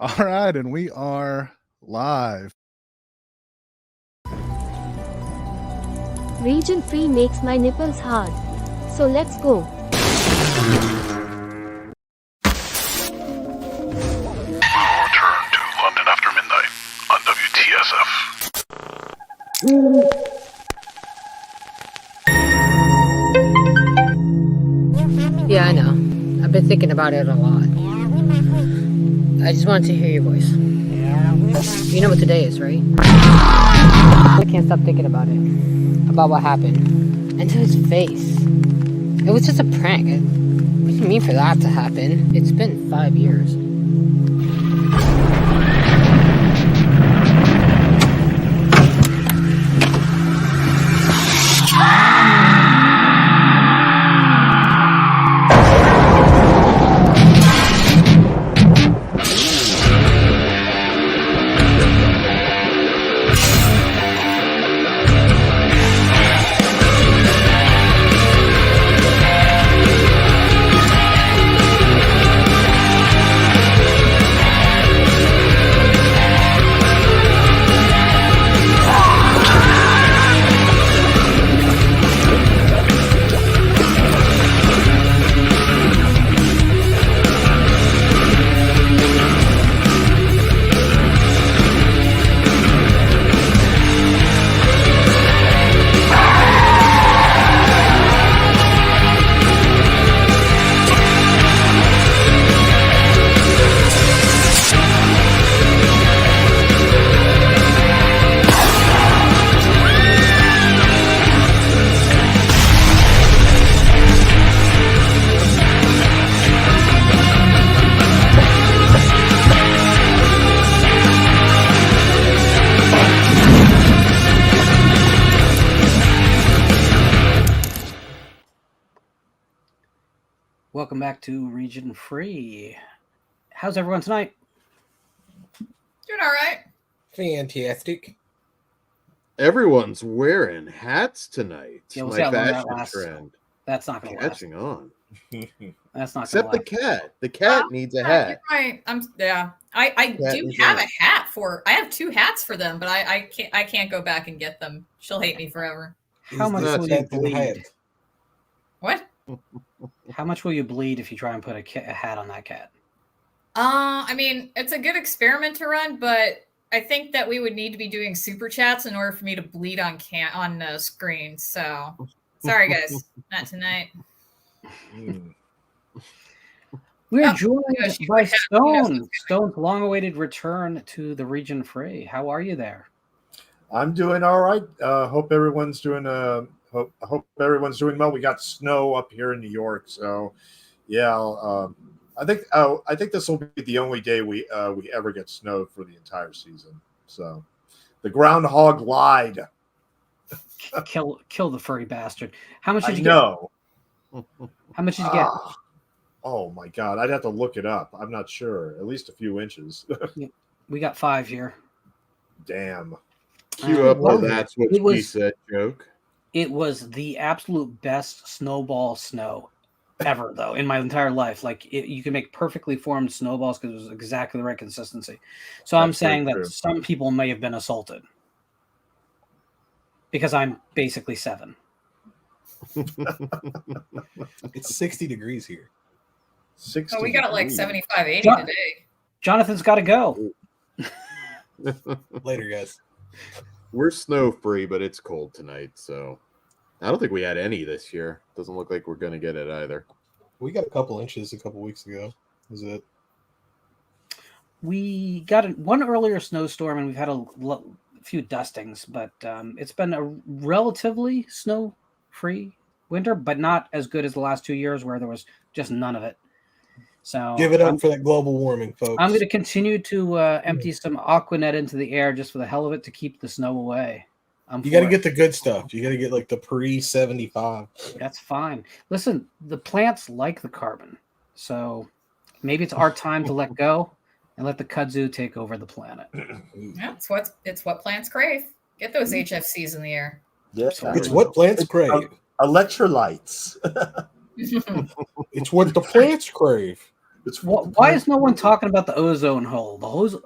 All right, and we are live. Regionfree makes my nipples hard. So let's go. Return to London after midnight on WTSF. Yeah, I know. I've been thinking about it a lot. I just wanted to hear your voice. You know what today is, right? I can't stop thinking about it. About what happened. And to his face. It was just a prank. What do you mean for that to happen? It's been 5 years. Welcome back to Region Free. How's everyone tonight? Doing all right. Fantastic. Everyone's wearing hats tonight. Yeah, we'll My see how long that fashion lasts. trend. That's not going to last. Catching on. That's not Except going the to last. cat. The cat needs a You're hat. right. I Cat do is have right. a hat for. I have 2 hats for them, but I can't go back and get them. She'll hate me forever. How much not will you cat in the hat? bleed? What? How much will you bleed if you try and put a hat on that cat? I mean, it's a good experiment to run, but I think that we would need to be doing super chats in order for me to bleed on screen. So, sorry guys, not tonight. We are Oh, joined gosh, you by would have- Stone. Stone's long-awaited return to the Region Free. How are you there? I'm doing all right. Hope everyone's doing. Hope everyone's doing well. We got snow up here in New York, so yeah. I think this will be the only day we ever get snow for the entire season. So the groundhog lied. Kill the furry bastard. How much I did you know. get? How much did you get? Oh my god, I'd have to look it up. I'm not sure. At least a few inches. We got 5 here. Damn. Cue up well, the that's what it she was- said joke. It was the absolute best snowball snow ever, though, in my entire life. Like, you can make perfectly formed snowballs because it was exactly the right consistency. So I'm That's very saying that true. some people may have been assaulted because I'm basically 7. It's 60 degrees here. 60 Oh, we got like degrees. 75, 80 John- today. Jonathan's got to go. Later, guys. We're snow free, but it's cold tonight, so I don't think we had any this year. Doesn't look like we're gonna get it either. We got a couple inches a couple weeks ago. Is it? We got one earlier snowstorm, and we've had a few dustings, but it's been a relatively snow-free winter, but not as good as the last 2 years where there was just none of it. So Give it up for that global warming, folks. I'm going to continue to empty some Aquanet into the air just for the hell of it to keep the snow away. You got to get the good stuff. You got to get like the pre-75. That's fine. Listen, the plants like the carbon, so maybe it's our time to let go and let the kudzu take over the planet. Yeah, it's what plants crave. Get those HFCs in the air. Yeah. It's what plants crave. Electrolytes. It's what the plants crave. Why is no one talking about the ozone hole?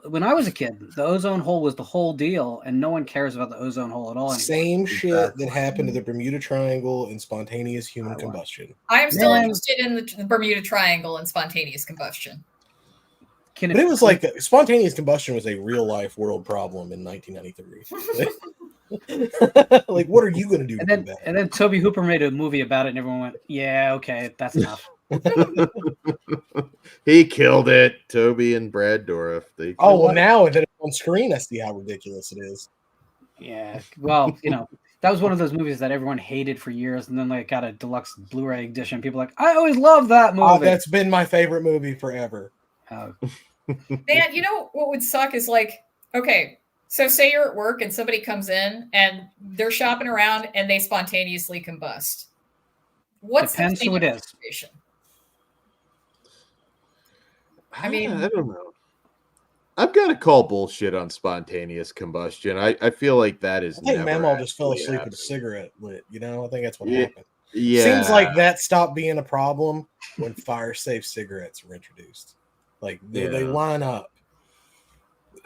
When I was a kid, the ozone hole was the whole deal, and no one cares about the ozone hole at all anymore. Same shit that happened to the Bermuda Triangle and spontaneous human combustion. I am still interested in the Bermuda Triangle and spontaneous combustion. But it was like spontaneous combustion was a real life world problem in 1993. Like, what are you going to do? And then Toby Hooper made a movie about it, and everyone went, "Yeah, okay, that's enough." He killed it. Toby and Brad Dourif. Now that it's on screen, I see how ridiculous it is. Yeah, well, that was one of those movies that everyone hated for years, and then like got a deluxe Blu-ray edition. People are like, I always loved that movie. Oh, that's been my favorite movie forever. Man, you know what would suck is like, okay, so say you're at work and somebody comes in and they're shopping around and they spontaneously combust. What's Depends the who it is. situation? I mean, I don't know. I've got to call bullshit on spontaneous combustion. I feel like that is. I think never Mamaw just fell actually asleep happened. with a cigarette lit. I think that's what Yeah. happened. Yeah, Seems like that stopped being a problem when fire safe cigarettes were introduced. Like they line up.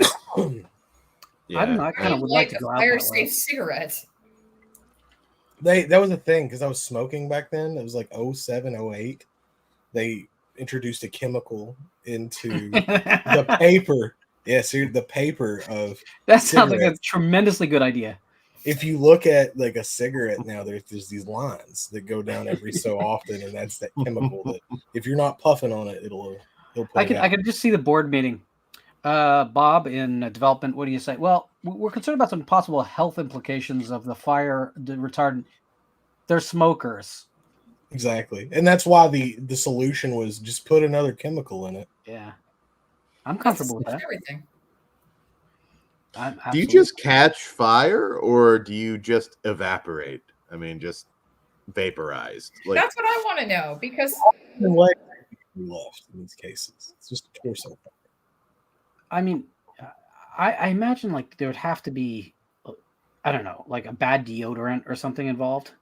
I don't know. I kind of would like to go out fire that way. safe cigarette. That was a thing because I was smoking back then. It was like 07, 08. They introduced a chemical into the paper. Yes, the paper of That sounds like a cigarettes. tremendously good idea. If you look at like a cigarette now, there's these lines that go down every so often, and that's that chemical that if you're not puffing on it, it'll I can just see the board meeting. Bob, in development, what do you say? Well, we're concerned about some possible health implications of the fire retardant. They're smokers. Exactly, and that's why the solution was just put another chemical in it. Yeah, I'm comfortable with that. Everything. Do you just catch fire or do you just evaporate? I mean, just vaporized. Like, That's what I want to know because What left in these cases? It's just a torso. I mean, I imagine like there would have to be, I don't know, like a bad deodorant or something involved.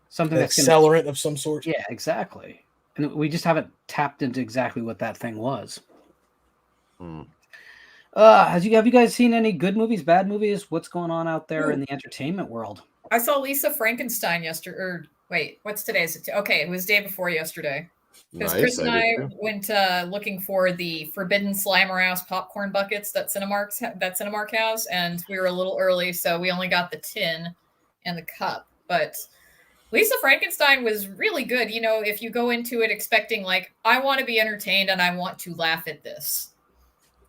Something that's accelerant of some sort. Yeah, exactly. And we just haven't tapped into exactly what that thing was. Have you guys seen any good movies, bad movies? What's going on out there in the entertainment world? I saw Lisa Frankenstein yesterday. Or wait, what's today's? Okay, it was day before yesterday. Because Chris and I went looking for the Forbidden Slimer-Ass popcorn buckets that Cinemark has, and we were a little early, so we only got the tin and the cup. But Lisa Frankenstein was really good. If you go into it expecting like, I want to be entertained and I want to laugh at this.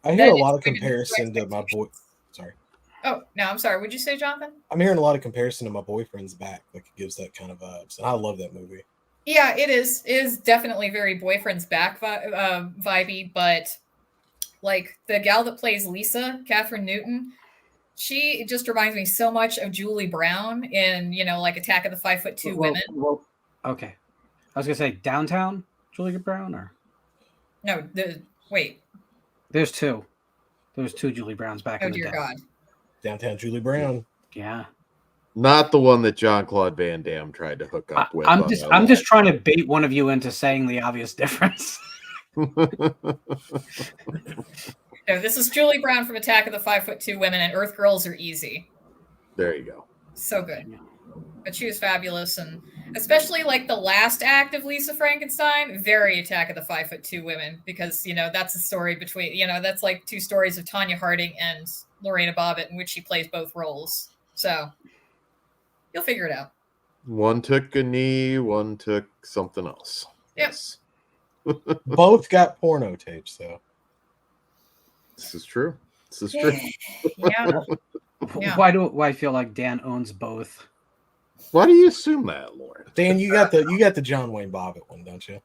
I hear a lot of comparison to my boy. Sorry. Oh, no, I'm sorry. Would you say, Jonathan? I'm hearing a lot of comparison to My Boyfriend's Back. Like it gives that kind of vibes, and I love that movie. Yeah, it is. It is definitely very Boyfriend's Back vibey, but like the gal that plays Lisa, Catherine Newton, she just reminds me so much of Julie Brown in like Attack of the 5'2" Women. Well, okay, I was gonna say Downtown Julie Brown or no, wait. There's two. There's two Julie Browns back in the day. Oh, dear God. Downtown Julie Brown. Yeah. not the one that Jean-Claude Van Damme tried to hook up with. I'm just trying to bait one of you into saying the obvious difference. No, this is Julie Brown from Attack of the 5'2" Women, and Earth Girls Are Easy. There you go. So good. But she was fabulous, and especially like the last act of Lisa Frankenstein, very Attack of the 5'2" Women, because that's a story between that's like two stories of Tanya Harding and Lorena Bobbitt in which she plays both roles. So you'll figure it out. One took a knee, one took something else. Yes. Both got porno tapes, though. This is true. This is true. Yeah. Yeah. Why do I feel like Dan owns both? Why do you assume that, Lauren? Dan, you got the John Wayne Bobbitt one, don't you?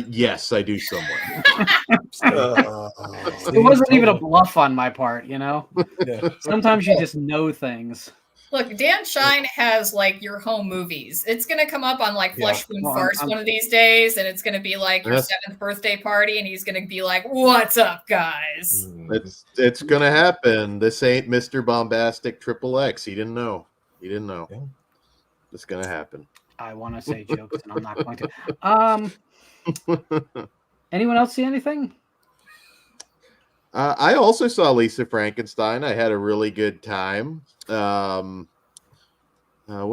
Yes, I do somewhere. It wasn't even a bluff on my part, Yeah. Sometimes you just know things. Look, Dan Schein has like your home movies. It's going to come up on like Flesh Wound Farce one of these days, and it's going to be like your 7th birthday party, and he's going to be like, "What's up, guys?" It's going to happen. This ain't Mr. Bombastic XXX. He didn't know. Yeah. It's going to happen. I want to say jokes, and I'm not going to. Anyone else see anything? I also saw Lisa Frankenstein. I had a really good time. What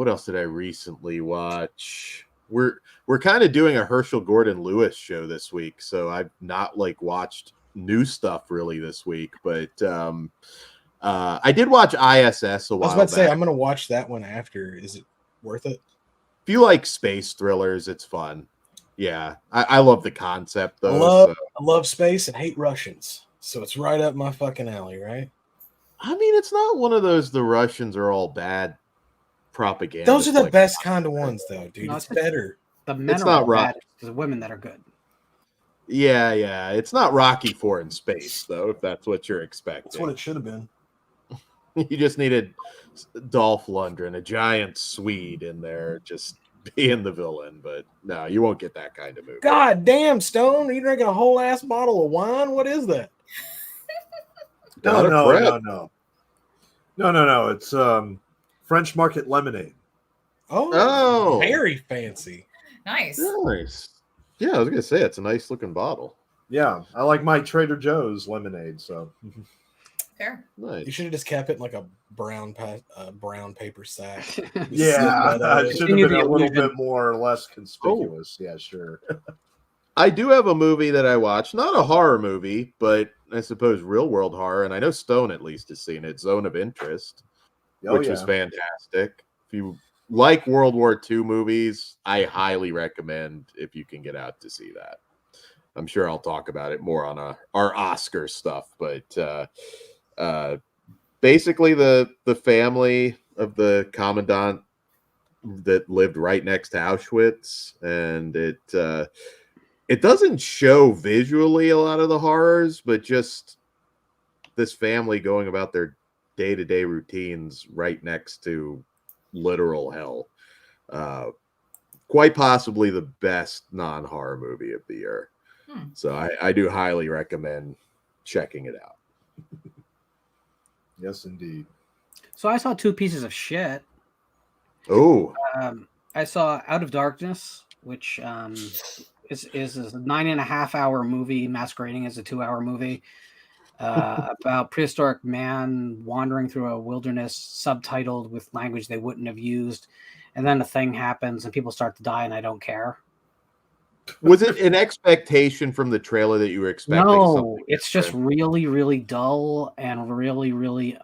else did I recently watch? We're kind of doing a Herschel Gordon Lewis show this week, so I've not watched new stuff really this week. But I did watch ISS a while I was about to say back. I'm gonna watch that one after. Is it worth it? If you like space thrillers, it's fun. Yeah, I love the concept though. I love space and hate Russians, so it's right up my fucking alley, right? I mean, it's not one of those the Russians are all bad propaganda. Those are the best kind of ones, though, dude. No, it's better. The men It's are not all rock. bad. It's the women that are good. Yeah. It's not Rocky IV in space, though, if that's what you're expecting. That's what it should have been. You just needed Dolph Lundgren, a giant Swede in there, just being the villain. But no, you won't get that kind of movie. God damn, Stone! Are you drinking a whole ass bottle of wine? What is that? No. It's French Market lemonade. Oh, very fancy. Nice. Nice. Yeah, I was gonna say it's a nice looking bottle. Yeah, I like my Trader Joe's lemonade. So Fair. Nice. You should have just kept it in like a brown paper sack. yeah, I should have Continue been the a little illusion. bit more or less conspicuous. Yeah, sure. I do have a movie that I watched, not a horror movie, but I suppose real world horror, and I know Stone at least has seen it, Zone of Interest, which was fantastic. If you like World War II movies, I highly recommend if you can get out to see that. I'm sure I'll talk about it more on our Oscar stuff, but basically the family of the commandant that lived right next to Auschwitz, and it doesn't show visually a lot of the horrors, but just this family going about their day-to-day routines right next to literal hell. Quite possibly the best non-horror movie of the year. So I do highly recommend checking it out. Yes, indeed. So I saw two pieces of shit. Oh, I saw Out of Darkness, which is a 9.5 hour movie masquerading as a 2 hour movie about prehistoric man wandering through a wilderness, subtitled with language they wouldn't have used, and then a thing happens and people start to die, and I don't care. was it an expectation from the trailer that you were expecting? No, something it's different? just really, really dull and really,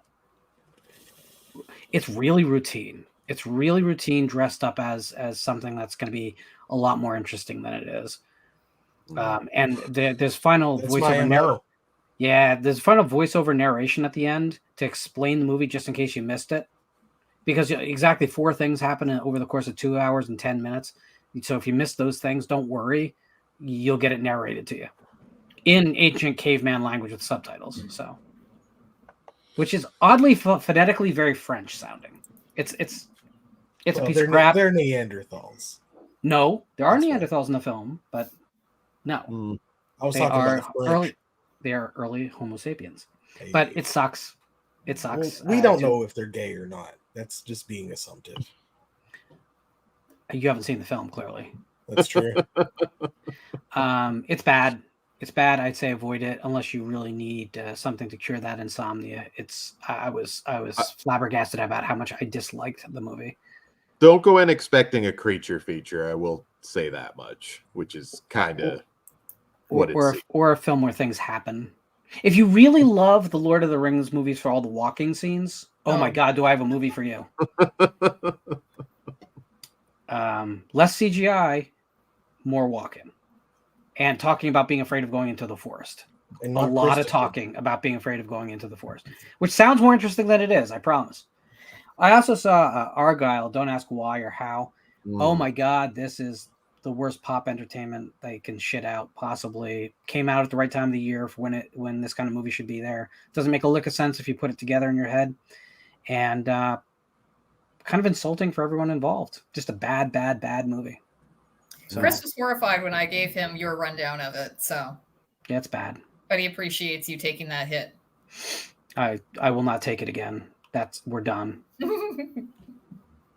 it's really routine. It's really routine dressed up as something that's going to be a lot more interesting than it is. And there's final voiceover narration. Yeah, there's final voiceover narration at the end to explain the movie, just in case you missed it, because exactly 4 things happen over the course of 2 hours and 10 minutes. So if you miss those things, don't worry, you'll get it narrated to you in ancient caveman language with subtitles. So, which is oddly phonetically very French sounding. It's a piece of crap. They're Neanderthals. No, there are That's Neanderthals in the film, but no, I was they talking are about the French. early. They are early Homo sapiens, but it sucks. It sucks. Well, we don't know if they're gay or not. That's just being assumptive. You haven't seen the film, clearly. That's true. It's bad. It's bad. I'd say avoid it unless you really need something to cure that insomnia. I was flabbergasted about how much I disliked the movie. Don't go in expecting a creature feature. I will say that much, which is kind of or a film where things happen. If you really love the Lord of the Rings movies for all the walking scenes, oh my God, do I have a movie for you? Less CGI, more walking, and talking about being afraid of going into the forest. A lot of talking about being afraid of going into the forest, which sounds more interesting than it is, I promise. I also saw Argyle, Don't Ask Why or How. Oh my God, this is the worst pop entertainment they can shit out, possibly. Came out at the right time of the year for when this kind of movie should be there. Doesn't make a lick of sense if you put it together in your head. And kind of insulting for everyone involved. Just a bad movie. So, Chris was horrified when I gave him your rundown of it, so yeah, it's bad. But he appreciates you taking that hit. I will not take it again. We're done.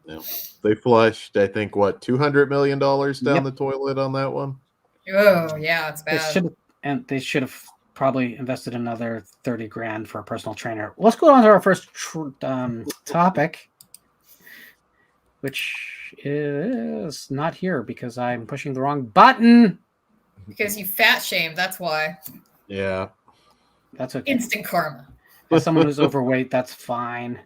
Yeah. They flushed, I think, $200 million down the toilet on that one. Oh yeah, it's They bad. they should have probably invested another 30 grand for a personal trainer. Let's go on to our first topic, which is not here because I'm pushing the wrong button. Because you fat shamed, that's why. Yeah. That's okay. Instant karma. As someone who's overweight, that's fine.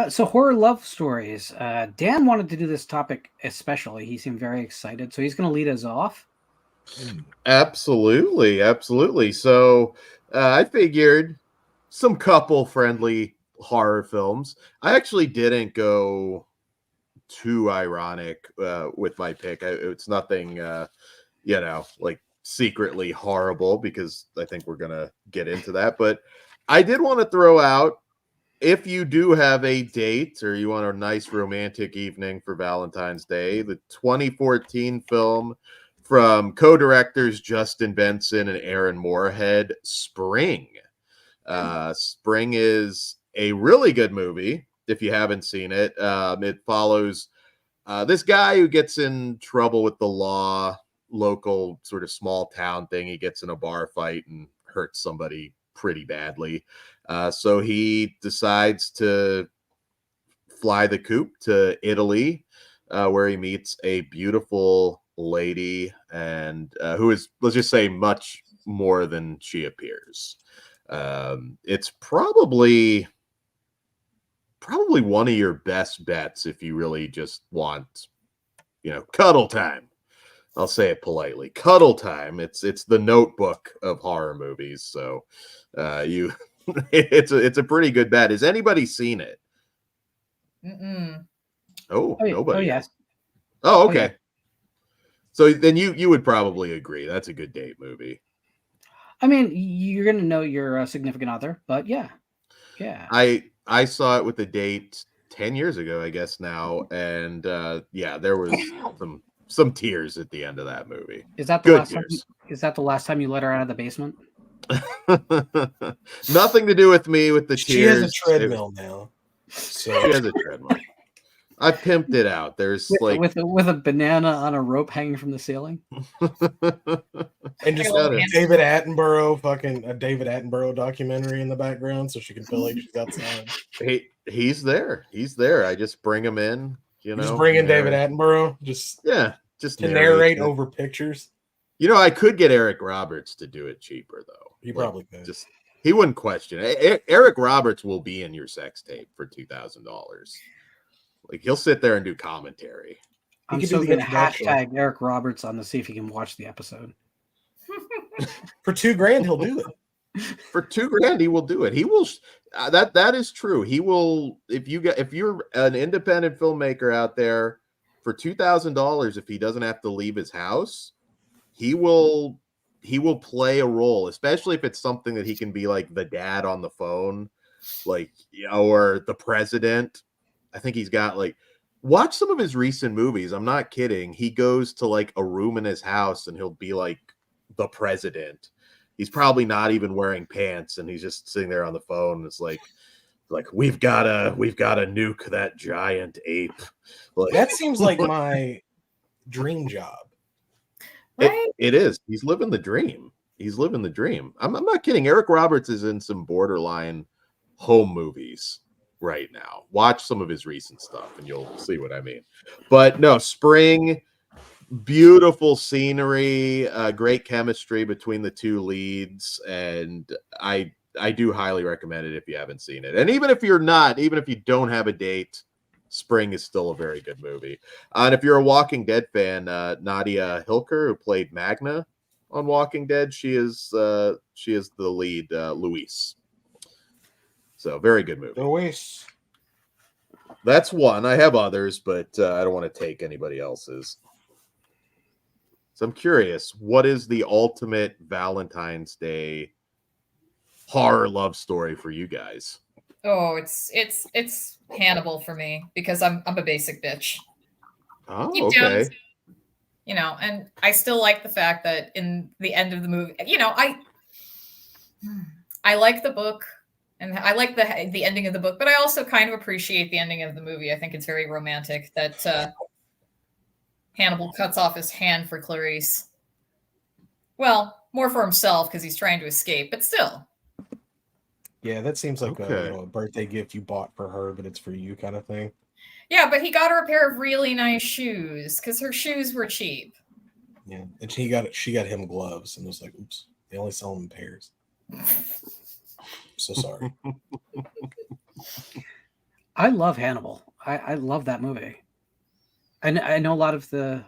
So horror love stories. Dan wanted to do this topic especially. He seemed very excited, so he's going to lead us off. Absolutely, absolutely. So I figured some couple-friendly horror films. I actually didn't go too ironic with my pick. It's nothing, like secretly horrible, because I think we're gonna get into that. But I did want to throw out, if you do have a date or you want a nice romantic evening for Valentine's Day, the 2014 film from co-directors Justin Benson and Aaron Moorhead, Spring. Spring is a really good movie if you haven't seen it. It follows this guy who gets in trouble with the law, local sort of small town thing. He gets in a bar fight and hurts somebody pretty badly. So he decides to fly the coop to Italy, where he meets a beautiful lady and who is, let's just say, much more than she appears. It's probably one of your best bets if you really just want, cuddle time. I'll say it politely. Cuddle time. It's the Notebook of horror movies. So it's a pretty good bet. Has anybody seen it? Mm-mm. Oh, nobody. Oh, yes. Oh, okay. Oh, yeah. So then you would probably agree that's a good date movie. I mean, you're going to know your significant other, but yeah. I saw it with a date 10 years ago, I guess now, and there was some tears at the end of that movie. Is that the last time you let her out of the basement? Nothing to do with me with the tears. She has a treadmill now. So she has a treadmill. I pimped it out. There's with a banana on a rope hanging from the ceiling. And just David Attenborough, a David Attenborough documentary in the background, so she can feel like she's outside. He's there. He's there. I just bring him in. Just bring in David Attenborough. Just to narrate over pictures. I could get Eric Roberts to do it cheaper though. He probably could. He wouldn't question it. Eric Roberts will be in your sex tape for $2,000. Like, he'll sit there and do commentary. I'm still going to hashtag Eric Roberts on to see if he can watch the episode. For $2,000, he'll do it. For $2,000, he will do it. He will. That is true. He will. If you're an independent filmmaker out there, for $2,000, if he doesn't have to leave his house, he will play a role, especially if it's something that he can be like the dad on the phone, or the president. I think he's got watch some of his recent movies. I'm not kidding. He goes to a room in his house and he'll be like the president. He's probably not even wearing pants and he's just sitting there on the phone. And it's like we've got to nuke that giant ape. That seems like my dream job. Right? It is. He's living the dream. I'm not kidding. Eric Roberts is in some borderline home movies right now. Watch some of his recent stuff and you'll see what I mean. But no, Spring, beautiful scenery, great chemistry between the two leads, and I do highly recommend it if you haven't seen it. And even if you don't have a date, Spring is still a very good movie. And if you're a Walking Dead fan, Nadia Hilker, who played Magna on Walking Dead, she is the lead, Luis. So very good movie. Luis. That's one. I have others, but I don't want to take anybody else's. So I'm curious, what is the ultimate Valentine's Day horror love story for you guys? Oh, it's Hannibal for me because I'm a basic bitch. Oh, okay. And I still like the fact that in the end of the movie, I like the book, and I like the ending of the book, but I also kind of appreciate the ending of the movie. I think it's very romantic that Hannibal cuts off his hand for Clarice. Well, more for himself because he's trying to escape, but still. Yeah, that seems like a birthday gift you bought for her, but it's for you kind of thing. Yeah, but he got her a pair of really nice shoes because her shoes were cheap. Yeah, and she got him gloves and was like, "Oops, they only sell them in pairs." So sorry. I love Hannibal. I love that movie. And I know a lot of the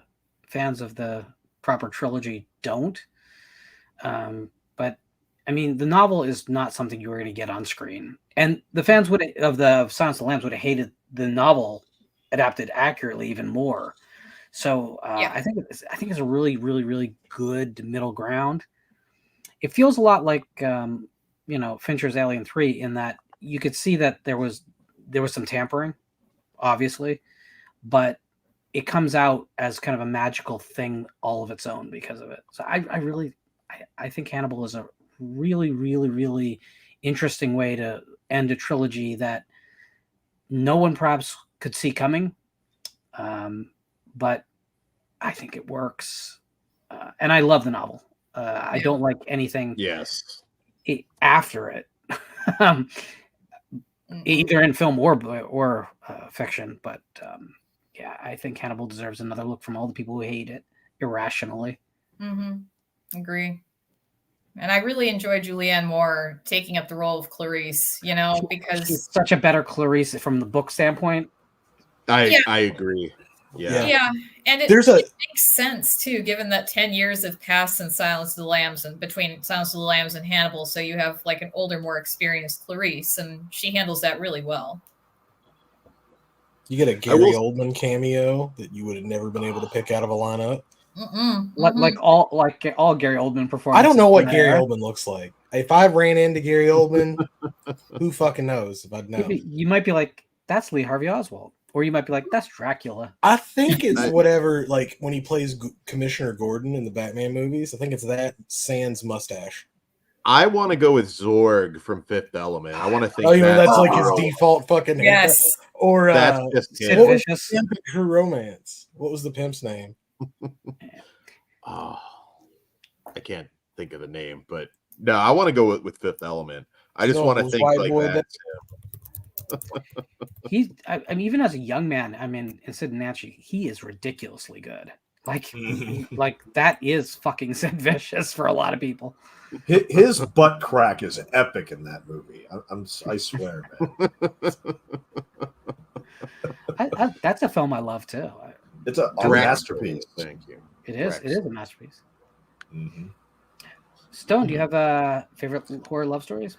fans of the proper trilogy don't. But I mean, the novel is not something you were going to get on screen. And the fans of Silence of the Lambs would have hated the novel adapted accurately even more. So I think it's a really, really, really good middle ground. It feels a lot like Fincher's Alien 3 in that you could see that there was some tampering, obviously, but it comes out as kind of a magical thing all of its own because of it. So I think Hannibal is a really, really, really interesting way to end a trilogy that no one perhaps could see coming. But I think it works. And I love the novel. I don't like anything after it, either in film or fiction. But I think Hannibal deserves another look from all the people who hate it irrationally. Mm-hmm. Agree. And I really enjoy Julianne Moore taking up the role of Clarice, because she's such a better Clarice from the book standpoint. I agree. Yeah. And it makes sense too, given that 10 years have passed since Silence of the Lambs and between Silence of the Lambs and Hannibal. So you have like an older, more experienced Clarice, and she handles that really well. You get a Gary Oldman cameo that you would have never been able to pick out of a lineup. Like all Gary Oldman performances. I don't know what Gary Oldman looks like. If I ran into Gary Oldman, who fucking knows if I'd know? You might be like, that's Lee Harvey Oswald. Or you might be like, that's Dracula. I think it's whatever, like when he plays Commissioner Gordon in the Batman movies. I think it's that sans mustache. I want to go with Zorg from Fifth Element. I want to think that's like his default fucking haircut. Or that's just what was Her Romance? What was the pimp's name? I can't think of the name, but no, I want to go with Fifth Element. I just want to think like that. I mean, even as a young man, I mean, in Sid and Nancy, he is ridiculously good. Like that is fucking Sid Vicious for a lot of people. His butt crack is epic in that movie. I swear, man. That's a film I love too. It's a masterpiece. Thank you. It is. It is a masterpiece. Mm-hmm. Stone, do you have favorite horror love stories?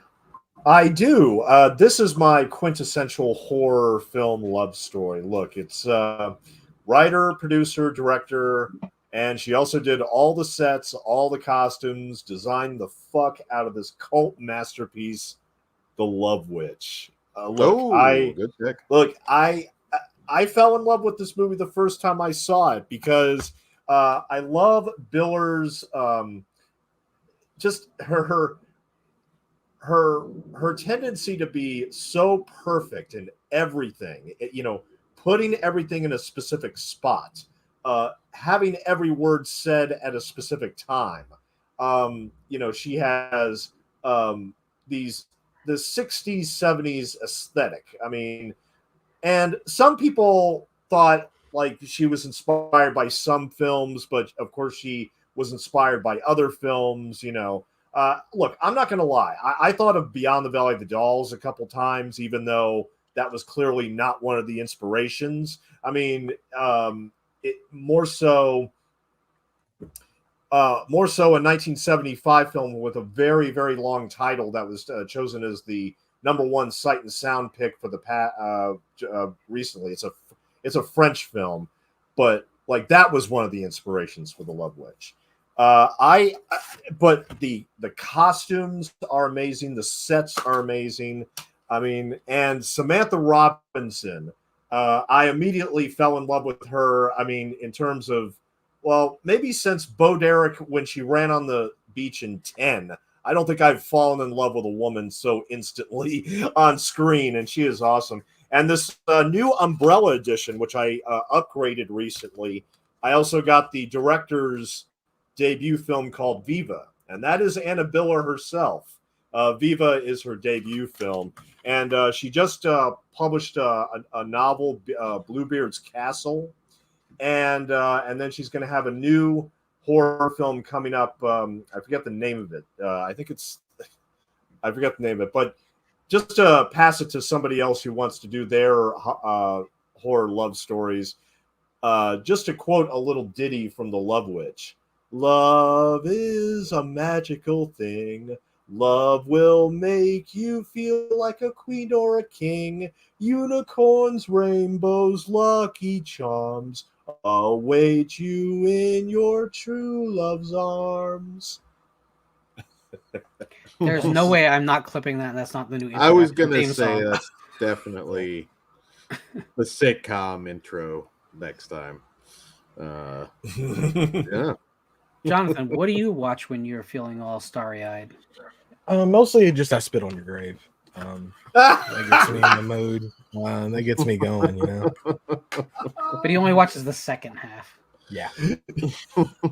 I do. This is my quintessential horror film love story. Look, it's writer, producer, director, and she also did all the sets, all the costumes, designed the fuck out of this cult masterpiece, The Love Witch. Good pick. I fell in love with this movie the first time I saw it because I love Biller's just her tendency to be so perfect in everything, putting everything in a specific spot, having every word said at a specific time. She has the 60s, 70s aesthetic. I mean, and some people thought like she was inspired by some films, but of course she was inspired by other films, Look, I'm not going to lie. I thought of Beyond the Valley of the Dolls a couple times, even though that was clearly not one of the inspirations. I mean, more so a 1975 film with a very, very long title that was chosen as the #1 Sight and Sound pick for the recently. It's a French film, but like that was one of the inspirations for The Love Witch. But the costumes are amazing. The sets are amazing. I mean, and Samantha Robinson, I immediately fell in love with her. I mean, in terms of, well, maybe since Bo Derek when she ran on the beach in 10, I don't think I've fallen in love with a woman so instantly on screen, and she is awesome. And this new Umbrella edition, which I upgraded recently, I also got the director's debut film called Viva, and that is Anna Biller herself. Viva is her debut film, and she just published a novel, Bluebeard's Castle, and then she's going to have a new horror film coming up. I forget the name of it. I forget the name of it, but just to pass it to somebody else who wants to do their horror love stories, just to quote a little ditty from The Love Witch. Love is a magical thing. Love will make you feel like a queen or a king. Unicorns, rainbows, lucky charms await you in your true love's arms. There's no way I'm not clipping that. That's not the new. I was gonna theme say song. that's definitely the sitcom intro next time. Yeah. Jonathan, what do you watch when you're feeling all starry-eyed? Mostly just I Spit on Your Grave. That gets me in the mood. That gets me going, you know. But he only watches the second half. Yeah.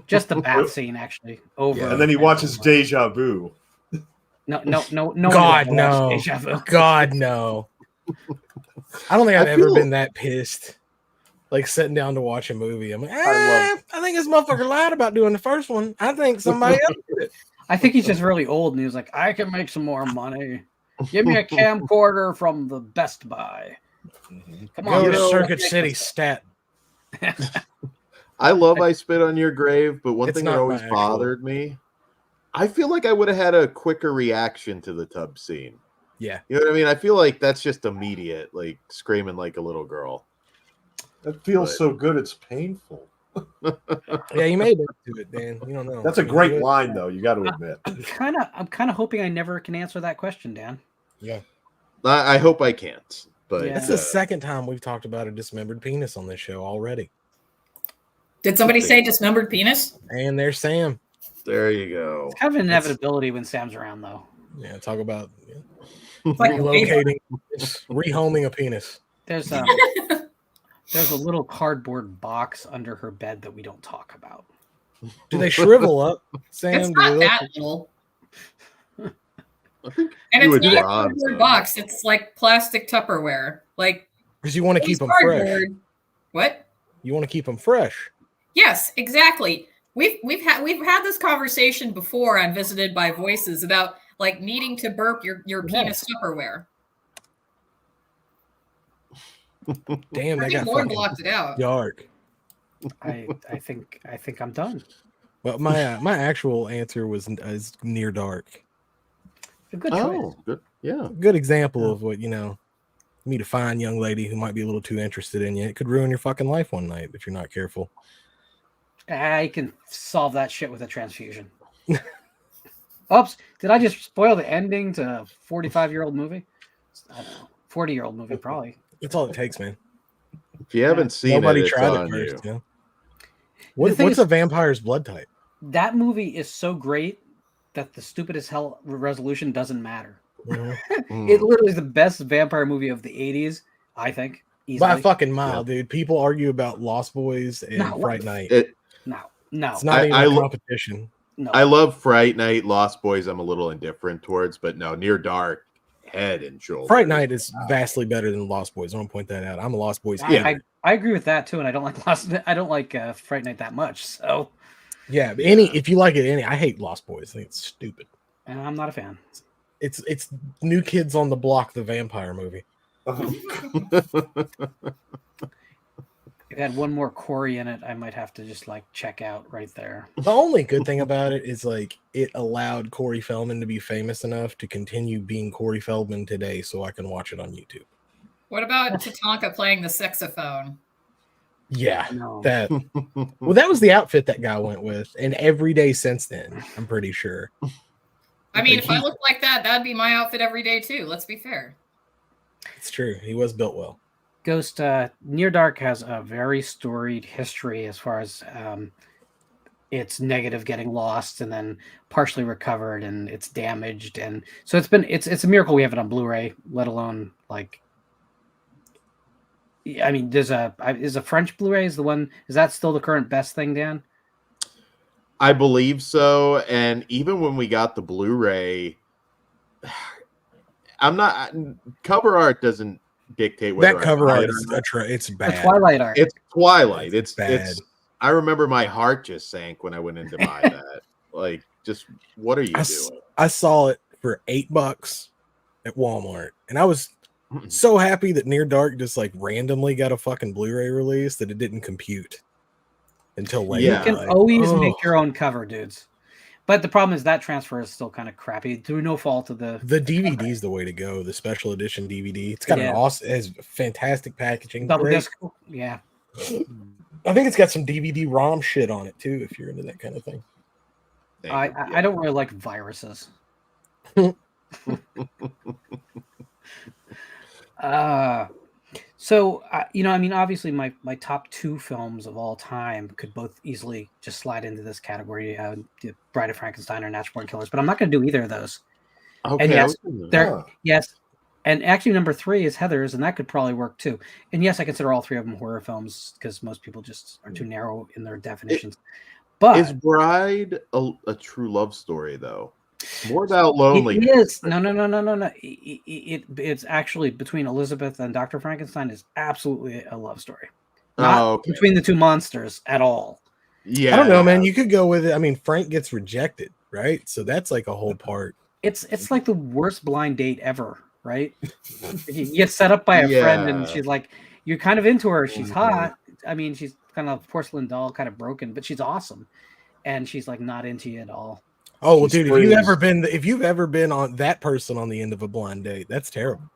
Just the bath scene, actually. Over. Yeah. And then he watches Deja Vu. No. God, no. Deja Vu. God, no. I don't think I've ever been that pissed. Like sitting down to watch a movie. I'm like, I think this motherfucker lied about doing the first one. I think somebody else did it. I think he's just really old, and he was like, I can make some more money. Give me a camcorder from the Best Buy. Come on, go to Circuit City, stat. I love I Spit on Your Grave, but one It's thing that not always my bothered me, I feel like I would have had a quicker reaction to the tub scene. Yeah. You know what I mean? I feel like that's just immediate, like screaming like a little girl. That feels so good, it's painful. Yeah, you made it to it, Dan. You don't know. That's a great line, though. You got to admit. I'm kind of hoping I never can answer that question, Dan. Yeah. I hope I can't. But Yeah. That's the second time we've talked about a dismembered penis on this show already. Did somebody say dismembered penis? And there's Sam. There you go. It's kind of an inevitability when Sam's around, though. Yeah, talk about Like relocating, rehoming a penis. There's a little cardboard box under her bed that we don't talk about. Do they shrivel up, Sam? It's not that little. And it's not a cardboard box. It's like plastic Tupperware. Like, because you want to keep them fresh. What? You want to keep them fresh. Yes, exactly. We've had this conversation before on Visited by Voices about like needing to burp your penis Tupperware. Damn, that got Lorne blocked it out. Dark. I think I'm done. Well, my actual answer is Near Dark. A good choice. Good. Yeah. Good example of what, meet a fine young lady who might be a little too interested in you. It could ruin your fucking life one night if you're not careful. I can solve that shit with a transfusion. Oops, did I just spoil the ending to a 45-year-old movie? I don't know. 40-year-old movie, probably. That's all it takes, man. If you haven't seen Nobody it, tried on it first. you. Yeah. What's a vampire's blood type? That movie is so great that the stupid as hell resolution doesn't matter. Mm-hmm. It literally is the best vampire movie of the 80s, I think. Easily. By a fucking mile, dude. People argue about Lost Boys and Fright Night. No. It's not even a competition. No. I love Fright Night. Lost Boys, I'm a little indifferent towards, but no, Near Dark, head and shoulders. Fright Night is vastly better than Lost Boys. I want to point that out. I'm a Lost Boys. I agree with that too, and I don't like Fright Night that much. So yeah, if you like it, I hate Lost Boys. I think it's stupid. And I'm not a fan. It's New Kids on the Block, the vampire movie. If it had one more Corey in it, I might have to just check out right there. The only good thing about it is it allowed Corey Feldman to be famous enough to continue being Corey Feldman today, so I can watch it on YouTube. What about Tatanka playing the saxophone? Yeah, that was the outfit that guy went with, and every day since then, I'm pretty sure. I mean, if I looked like that, that'd be my outfit every day too. Let's be fair. It's true. He was built well. Ghost, Near Dark has a very storied history as far as it's negative getting lost and then partially recovered and it's damaged, and so it's a miracle we have it on Blu-ray, let alone like. I mean, is a French Blu-ray is that still the current best thing, Dan? I believe so, and even when we got the Blu-ray, cover art doesn't dictate whether That cover I buy art it or not. it's bad. The Twilight art. It's Twilight. It's bad. I remember my heart just sank when I went in to buy that. Like, just what are you doing? I saw it for $8 at Walmart, and I was so happy that Near Dark just like randomly got a fucking Blu-ray release that it didn't compute until later. You can always make your own cover, dudes. But the problem is that transfer is still kind of crappy through no fault of the DVD is the way to go. The special edition DVD. It's got an awesome, it has fantastic packaging. Double disc. Yeah. I think it's got some DVD ROM shit on it too, if you're into that kind of thing. I don't really like viruses. So I mean, obviously my top 2 films of all time could both easily just slide into this category, Bride of Frankenstein or Natural Born Killers, but I'm not going to do either of those. Okay, and yes, and actually number 3 is Heathers, and that could probably work too. And yes, I consider all 3 of them horror films because most people just are too narrow in their definitions. But is Bride a true love story though? More about loneliness. It is. No. It's actually between Elizabeth and Dr. Frankenstein is absolutely a love story. Not between the 2 monsters at all. Yeah. I don't know, man. You could go with it. I mean, Frank gets rejected, right? So that's like a whole part. It's like the worst blind date ever, right? You get set up by a friend and she's like, you're kind of into her. She's hot. I mean, she's kind of porcelain doll, kind of broken, but she's awesome. And she's like not into you at all. Oh, well, dude, if you've ever been on that person on the end of a blind date, that's terrible.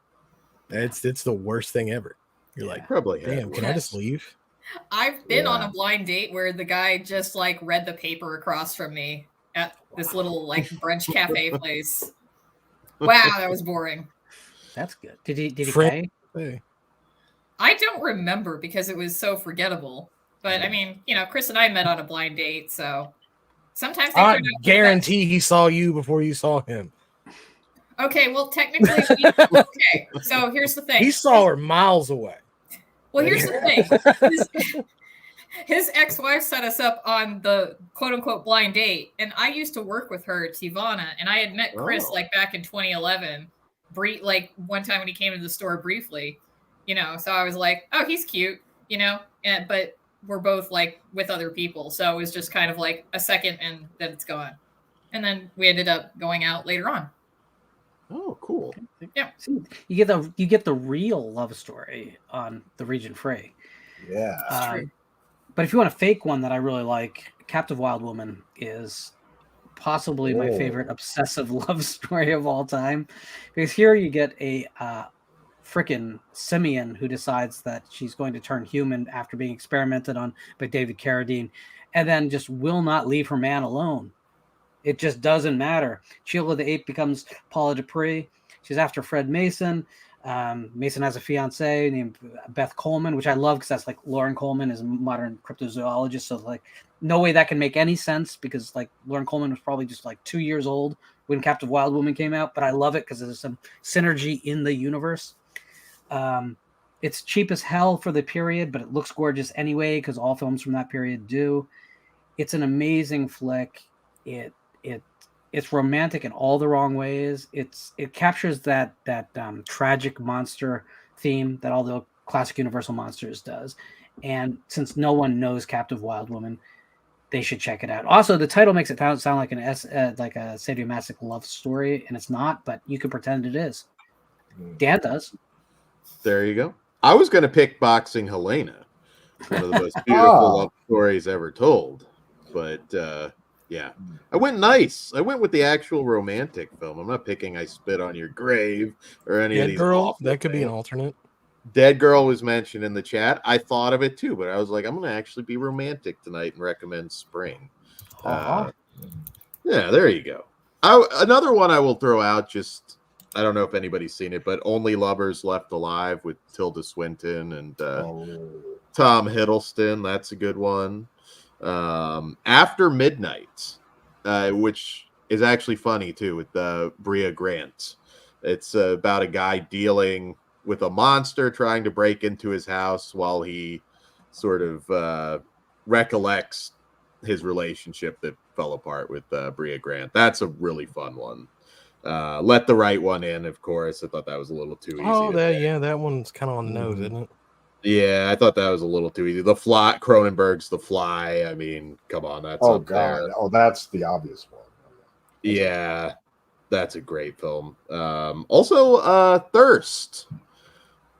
It's the worst thing ever. You're like, probably, damn, can I just leave? I've been on a blind date where the guy just like read the paper across from me at this little like brunch cafe place. Wow, that was boring. That's good. Did he pay? Hey. I don't remember because it was so forgettable. But I mean, Chris and I met on a blind date, so sometimes they I guarantee he saw you before you saw him. Okay, well, technically, okay. So here's the thing: he saw her miles away. Well, here's the thing: his ex-wife set us up on the quote-unquote blind date, and I used to work with her at Tivana, and I had met Chris like back in 2011, like one time when he came to the store briefly, So I was like, oh, he's cute, but we're both like with other people, so it was just kind of like a second and then it's gone, and then we ended up going out later on. Oh, cool. Yeah. See, you get the real love story on the Regionfree. Yeah. But if you want a fake one that I really like, Captive Wild Woman is possibly my favorite obsessive love story of all time, because here you get a frickin' simian who decides that she's going to turn human after being experimented on by David Carradine, and then just will not leave her man alone. It just doesn't matter. Sheila the Ape becomes Paula Dupree. She's after Fred Mason. Mason has a fiance named Beth Coleman, which I love because that's like Lauren Coleman is a modern cryptozoologist. So like no way that can make any sense because like Lauren Coleman was probably just like 2 years old when Captive Wild Woman came out. But I love it because there's some synergy in the universe. It's cheap as hell for the period, but it looks gorgeous anyway because all films from that period do. It's an amazing flick. It's romantic in all the wrong ways. It captures that tragic monster theme that all the classic Universal monsters does. And since no one knows Captive Wild Woman, they should check it out. Also, the title makes it sound like like a sadomasochistic love story, and it's not. But you can pretend it is. Dan does. There you go. I was going to pick Boxing Helena, one of the most beautiful love stories ever told. But yeah, I went nice. I went with the actual romantic film. I'm not picking I Spit on Your Grave or any of these. Dead Girl, that could be an alternate. Dead Girl was mentioned in the chat. I thought of it too, but I was like, I'm going to actually be romantic tonight and recommend Spring. Yeah, there you go. Another one I will throw out, just I don't know if anybody's seen it, but Only Lovers Left Alive with Tilda Swinton and Tom Hiddleston. That's a good one. After Midnight, which is actually funny too, with Bria Grant. It's about a guy dealing with a monster trying to break into his house while he sort of recollects his relationship that fell apart with Bria Grant. That's a really fun one. Let the Right One In, of course. I thought that was a little too easy. Oh, that one's kind of on the nose, isn't it? Yeah, I thought that was a little too easy. The Fly, Cronenberg's The Fly. I mean, come on, that's up there. Oh, that's the obvious one. Yeah, that's a great film. Also, Thirst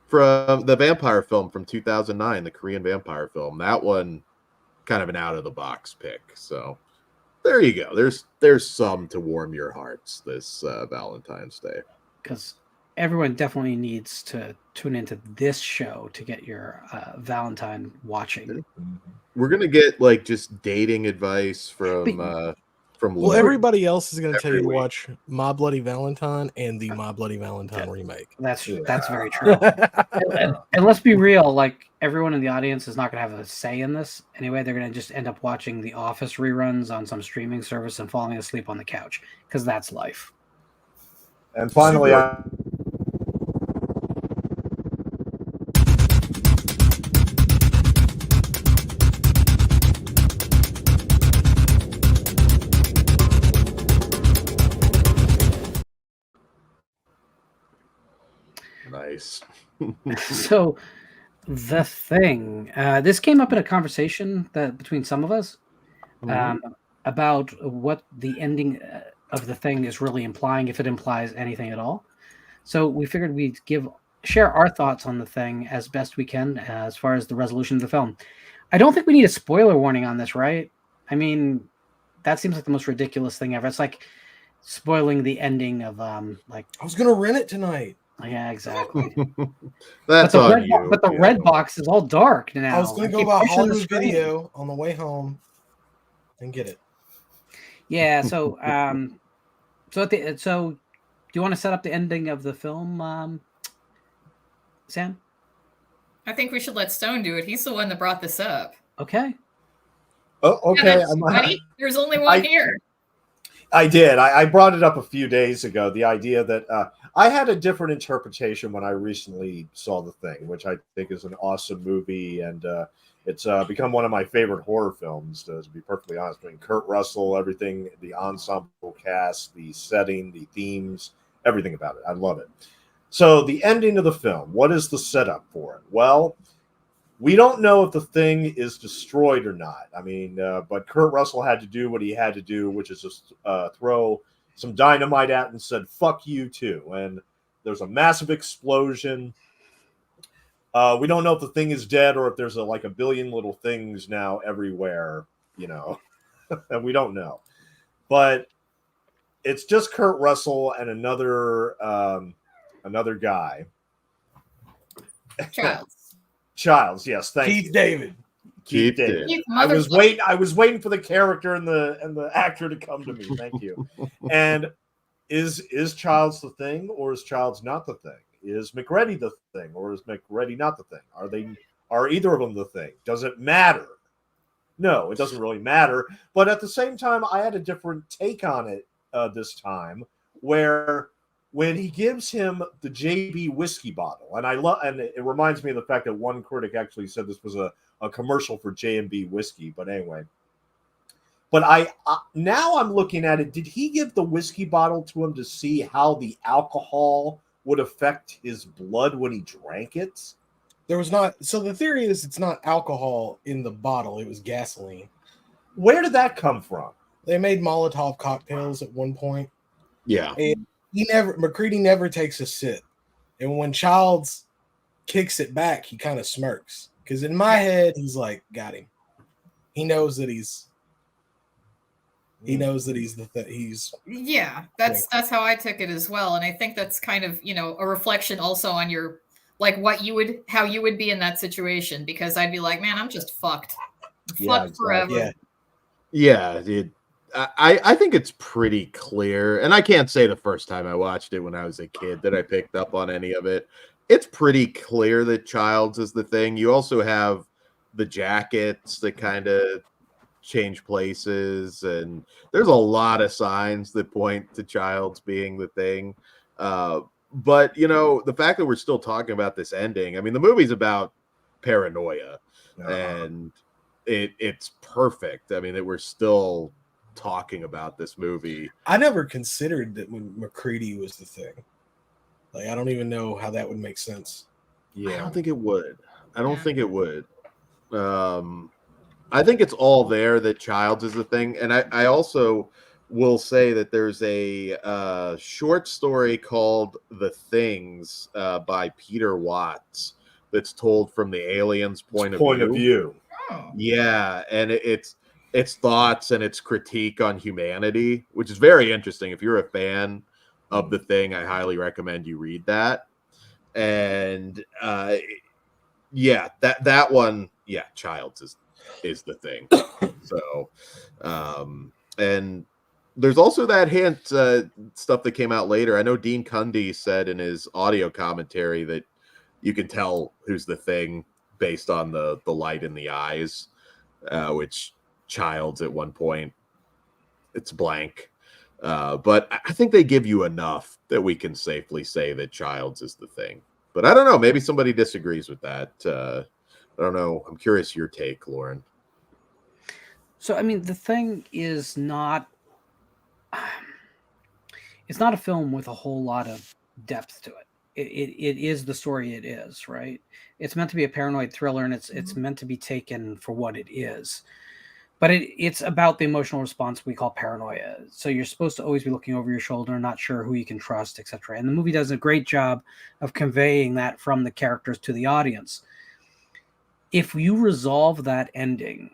from the vampire film from 2009, the Korean vampire film. That one, kind of an out of the box pick. So there you go. There's some to warm your hearts this Valentine's Day. Because everyone definitely needs to tune into this show to get your Valentine watching. We're gonna get like just dating advice from Well, Lorne. everybody else is going to tell you to week. watch My Bloody Valentine and the My Bloody Valentine remake. That's very true. and let's be real, like everyone in the audience is not going to have a say in this anyway. They're going to just end up watching The Office reruns on some streaming service and falling asleep on the couch because that's life. And finally, Nice. So, The Thing. This came up in a conversation between some of us about what the ending of The Thing is really implying, if it implies anything at all. So we figured we'd share our thoughts on The Thing as best we can as far as the resolution of the film. I don't think we need a spoiler warning on this, right? I mean, that seems like the most ridiculous thing ever. It's like spoiling the ending of like. I was gonna rent it tonight. Yeah, exactly. That's on you. But the red box is all dark now. I was gonna go buy Hollywood Video on the way home and get it. Yeah. So, so do you want to set up the ending of the film, Sam? I think we should let Stone do it. He's the one that brought this up. Okay. Oh, okay. Yeah, buddy, there's only one here. I did. I brought it up a few days ago. The idea that I had a different interpretation when I recently saw The Thing, which I think is an awesome movie, and it's become one of my favorite horror films. To be perfectly honest, I mean, Kurt Russell, everything, the ensemble cast, the setting, the themes, everything about it. I love it. So the ending of the film, what is the setup for it? Well, we don't know if the thing is destroyed or not. I mean, but Kurt Russell had to do what he had to do, which is just throw some dynamite at it and said, fuck you too. And there's a massive explosion. We don't know if the thing is dead or if there's like a billion little things now everywhere, you know, and we don't know. But it's just Kurt Russell and another guy. Childs, yes, thank you. Keith David. Keith David. I was waiting for the character and the actor to come to me. Thank you. And is Childs the thing or is Childs not the thing? Is McReady the thing or is McReady not the thing? Are either of them the thing? Does it matter? No, it doesn't really matter. But at the same time, I had a different take on it this time, where when he gives him the JB whiskey bottle, and it reminds me of the fact that one critic actually said this was a commercial for J&B whiskey, but anyway. But now I'm looking at it. Did he give the whiskey bottle to him to see how the alcohol would affect his blood when he drank it? There was not. So the theory is it's not alcohol in the bottle. It was gasoline. Where did that come from? They made Molotov cocktails at one point. Yeah. And McCready never takes a sip. And when Childs kicks it back, he kind of smirks. Because in my head, he's like, got him. He knows that he's Yeah, that's how I took it as well. And I think that's kind of, a reflection also on your, like, how you would be in that situation, because I'd be like, man, I'm just fucked. Fucked forever. Yeah, dude. I think it's pretty clear, and I can't say the first time I watched it when I was a kid that I picked up on any of it. It's pretty clear that Childs is the thing. You also have the jackets that kind of change places, and there's a lot of signs that point to Childs being the thing. But the fact that we're still talking about this ending, I mean, the movie's about paranoia, and it's perfect. I mean, that we're still talking about this movie. I never considered that when McCready was the thing. Like, I don't even know how that would make sense. Yeah, I don't think it would. I don't think it would. I think it's all there that Childs is the thing, and I also will say that there's a short story called "The Things" by Peter Watts that's told from the alien's point of view. Yeah, and it's thoughts and its critique on humanity, which is very interesting. If you're a fan of The Thing, I highly recommend you read that. And yeah, that one, yeah, Childs is the thing. So, and there's also that hint stuff that came out later. I know Dean Cundy said in his audio commentary that you can tell who's the thing based on the light in the eyes, which Childs at one point, it's blank. But I think they give you enough that we can safely say that Childs is the thing. But I don't know. Maybe somebody disagrees with that. I don't know. I'm curious your take, Lauren. So, I mean, The Thing is not... It's not a film with a whole lot of depth to it. It is the story it is, right? It's meant to be a paranoid thriller, and it's meant to be taken for what it is. But it's about the emotional response we call paranoia. So you're supposed to always be looking over your shoulder, not sure who you can trust, etc. And the movie does a great job of conveying that from the characters to the audience. If you resolve that ending,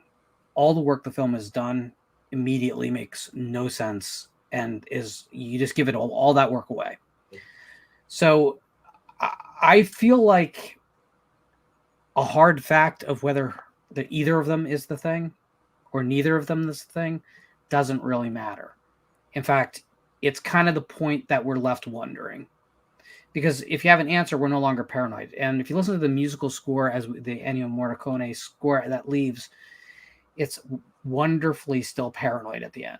all the work the film has done immediately makes no sense, and you just give it all that work away. So I feel like a hard fact of whether either of them is the thing or neither of them is the thing doesn't really matter. In fact, it's kind of the point that we're left wondering. Because if you have an answer, we're no longer paranoid. And if you listen to the musical score as the Ennio Morricone score that leaves, it's wonderfully still paranoid at the end.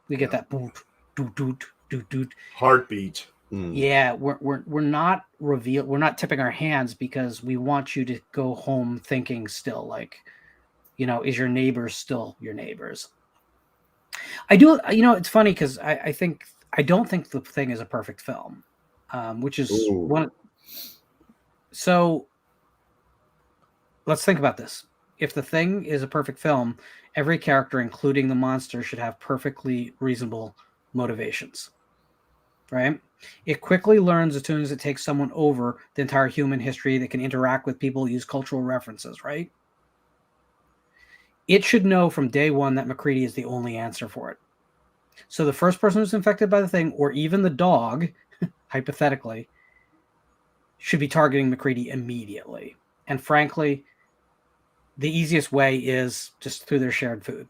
We get that boot, doot, doot, doot, doot. Heartbeat. Yeah, we're not revealed. We're not tipping our hands because we want you to go home thinking still like, is your neighbors still your neighbors? I do. It's funny because I don't think The Thing is a perfect film, which is one. So let's think about this. If The Thing is a perfect film, every character, including the monster, should have perfectly reasonable motivations, right? It quickly learns as soon as it takes someone over the entire human history that can interact with people, use cultural references, right? It should know from day one that McCready is the only answer for it. So the first person who's infected by the thing, or even the dog, hypothetically, should be targeting McCready immediately. And frankly, the easiest way is just through their shared food.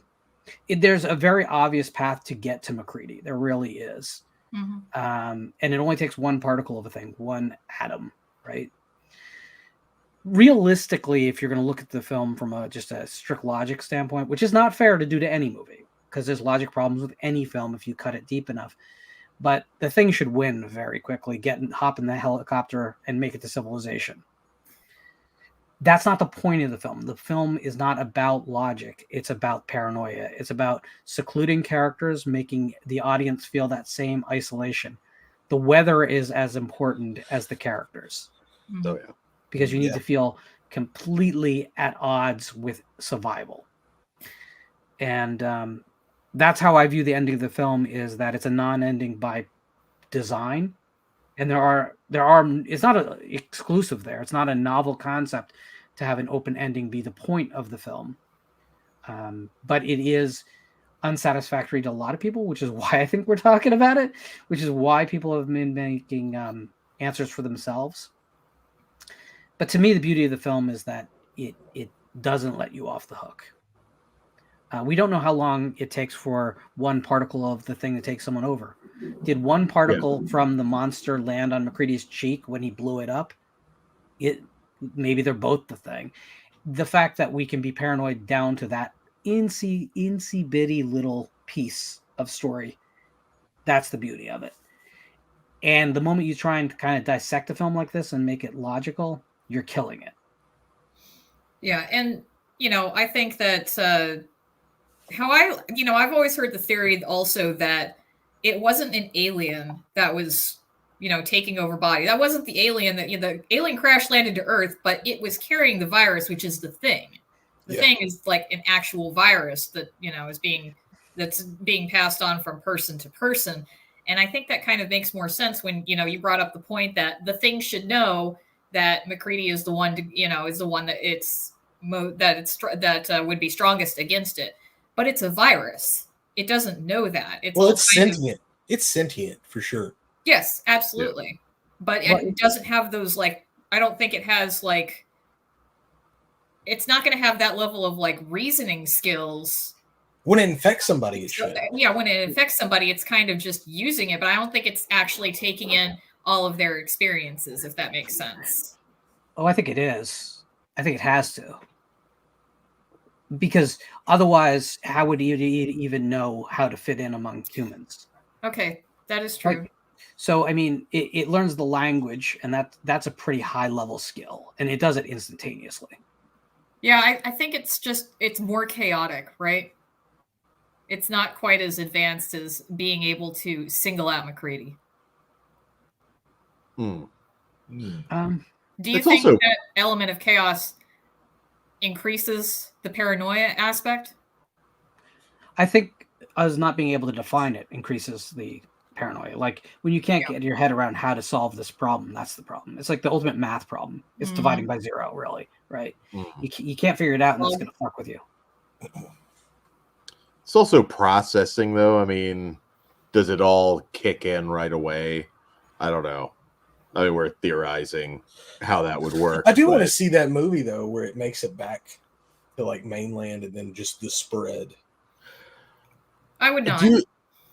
There's a very obvious path to get to McCready. There really is. Mm-hmm. And it only takes one particle of a thing, one atom, right? Realistically, if you're going to look at the film from just a strict logic standpoint, which is not fair to do to any movie, because there's logic problems with any film if you cut it deep enough. But the thing should win very quickly, hop in the helicopter and make it to civilization. That's not the point of the film. The film is not about logic. It's about paranoia. It's about secluding characters, making the audience feel that same isolation. The weather is as important as the characters. Oh, yeah. Because you need to feel completely at odds with survival. And that's how I view the ending of the film, is that it's a non-ending by design. And there are it's not exclusive there. It's not a novel concept to have an open ending be the point of the film. But it is unsatisfactory to a lot of people, which is why I think we're talking about it, which is why people have been making answers for themselves. But to me, the beauty of the film is that it doesn't let you off the hook. We don't know how long it takes for one particle of the thing to take someone over. Did one particle from the monster land on McCready's cheek when he blew it up? Maybe they're both the thing. The fact that we can be paranoid down to that incy bitty little piece of story. That's the beauty of it. And the moment you try and kind of dissect a film like this and make it logical, you're killing it. Yeah, and I think that I've always heard the theory also that it wasn't an alien that was taking over body. That wasn't the alien that the alien crash landed to Earth, but it was carrying the virus, which is the thing. The thing is like an actual virus that is that's being passed on from person to person. And I think that kind of makes more sense when you brought up the point that the thing should know that McCready is the one is the one that that would be strongest against it. But it's a virus. It doesn't know that. It's sentient. It's sentient for sure. Yes, absolutely. Yeah. But it doesn't have those I don't think it has it's not going to have that level of reasoning skills. When it infects somebody, it should. Yeah, when it infects somebody, it's kind of just using it, but I don't think it's actually taking in all of their experiences, if that makes sense. Oh, I think it is. I think it has to. Because otherwise, how would you even know how to fit in among humans? Okay, that is true. So, I mean, it learns the language, and that's a pretty high-level skill, and it does it instantaneously. Yeah, I think it's more chaotic, right? It's not quite as advanced as being able to single out McCready. Hmm. Do you think that element of chaos increases the paranoia aspect? I think us not being able to define it increases the paranoia. Like when you can't get your head around how to solve this problem, that's the problem. It's like the ultimate math problem. It's dividing by zero, really, right? You can't figure it out, and that's going to fuck with you. It's also processing, though. I mean, does it all kick in right away? I don't know. I mean, we're theorizing how that would work. I do want to see that movie, though, where it makes it back to mainland and then just the spread. I would not.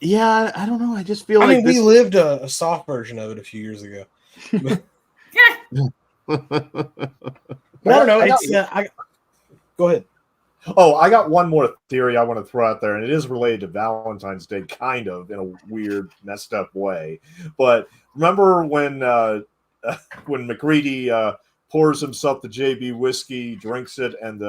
Yeah, I don't know. I just feel we lived a soft version of it a few years ago. I don't know. Go ahead. Oh, I got one more theory I want to throw out there, and it is related to Valentine's Day, kind of, in a weird, messed up way. But remember when McCready pours himself the JB whiskey, drinks it, and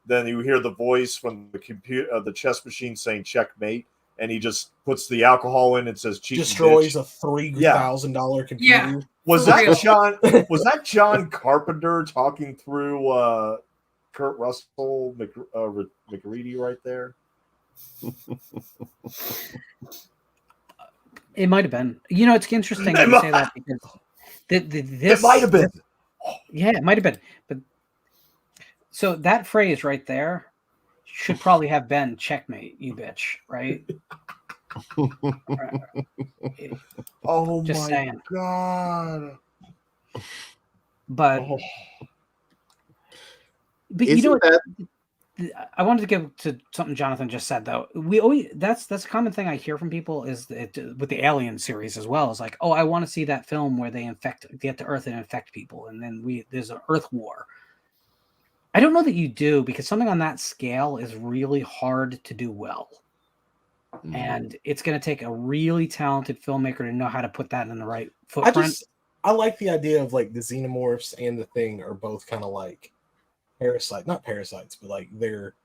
then you hear the voice from the computer, the chess machine saying "checkmate," and he just puts the alcohol in and says "cheat." Destroys a $3,000 computer. Yeah. Was that John Carpenter talking through Kurt Russell McCready right there? It might have been. It's interesting that you say that because this it might have been. Yeah, it might have been. But so that phrase right there should probably have been "checkmate, you bitch," right? Oh just my saying. God! But you know what? I wanted to get to something Jonathan just said, though. That's a common thing I hear from people is with the Alien series as well. Is like, oh, I want to see that film where they get to Earth and infect people, and then there's an Earth war. I don't know that you do, because something on that scale is really hard to do well. And it's going to take a really talented filmmaker to know how to put that in the right footprint. I like the idea of the xenomorphs and the Thing are both kind of like not parasites, but they're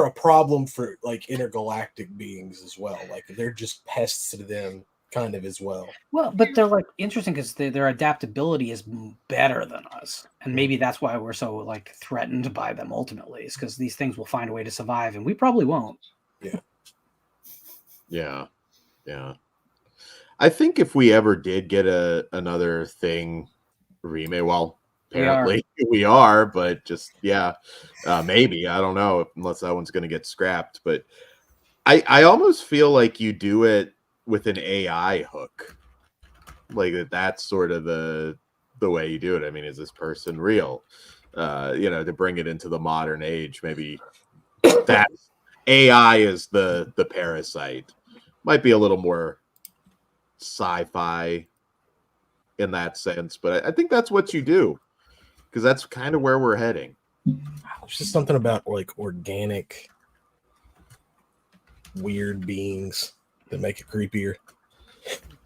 a problem for intergalactic beings as well. They're just pests to them kind of as well. Well, but they're interesting because their adaptability is better than us, and maybe that's why we're so threatened by them ultimately, is because these things will find a way to survive, and we probably won't. Yeah. I think if we ever did get another Thing remake, well, apparently we are, but just maybe, I don't know, unless that one's going to get scrapped. But I almost feel like you do it with an AI hook, that's sort of the way you do it. I mean, is this person real? To bring it into the modern age, maybe that AI is the parasite. Might be a little more sci-fi in that sense, but I think that's what you do, because that's kind of where we're heading. There's just something about organic weird beings that make it creepier.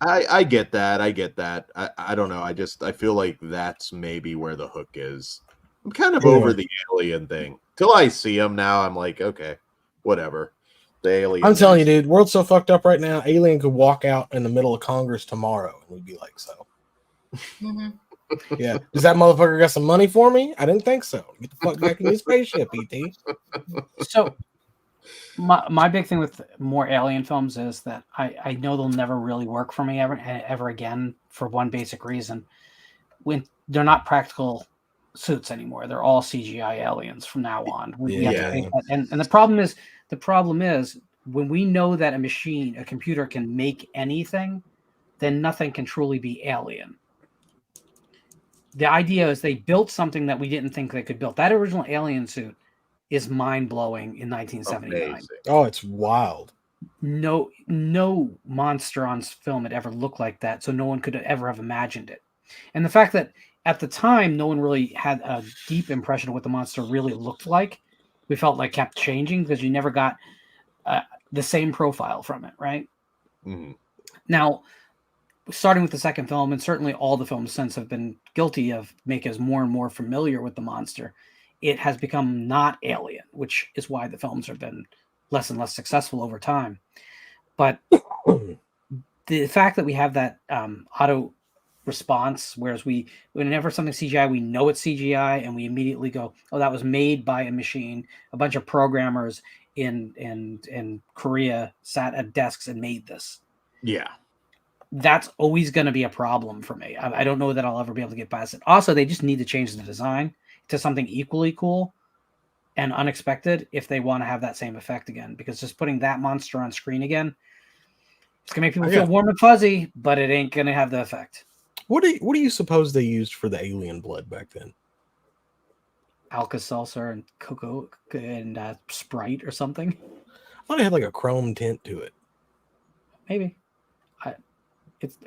I get that. I don't know. I feel like that's maybe where the hook is. I'm kind of over the alien thing. Till I see him now, I'm like, okay, whatever. The alien. I'm telling you, dude, world's so fucked up right now. Alien could walk out in the middle of Congress tomorrow, and we'd be like, so. Mm-hmm. Yeah. Does that motherfucker got some money for me? I didn't think so. Get the fuck back in your spaceship, ET. So my big thing with more alien films is that I know they'll never really work for me ever again for one basic reason. When they're not practical suits anymore. They're all CGI aliens from now on. We have to think that. And the problem is when we know that a computer can make anything, then nothing can truly be alien. The idea is they built something that we didn't think they could build. That original alien suit is mind-blowing in 1979. Amazing. Oh, it's wild. No monster on film had ever looked like that, so no one could ever have imagined it. And the fact that at the time no one really had a deep impression of what the monster really looked like, we felt like kept changing because you never got the same profile from it, right? Mm-hmm. Now, starting with the second film, and certainly all the films since have been guilty of making us more and more familiar with the monster, it has become not alien, which is why the films have been less and less successful over time. But the fact that we have that auto response, whereas whenever something's CGI, we know it's CGI, and we immediately go, "Oh, that was made by a machine." A bunch of programmers in Korea sat at desks and made this. Yeah. That's always going to be a problem for me. I don't know that I'll ever be able to get past it. Also, they just need to change the design to something equally cool and unexpected if they want to have that same effect again. Because just putting that monster on screen again, it's going to make people feel warm and fuzzy, but it ain't going to have the effect. What do you suppose they used for the alien blood back then? Alka-Seltzer and Cocoa and Sprite or something. I thought it had like a chrome tint to it. Maybe. It's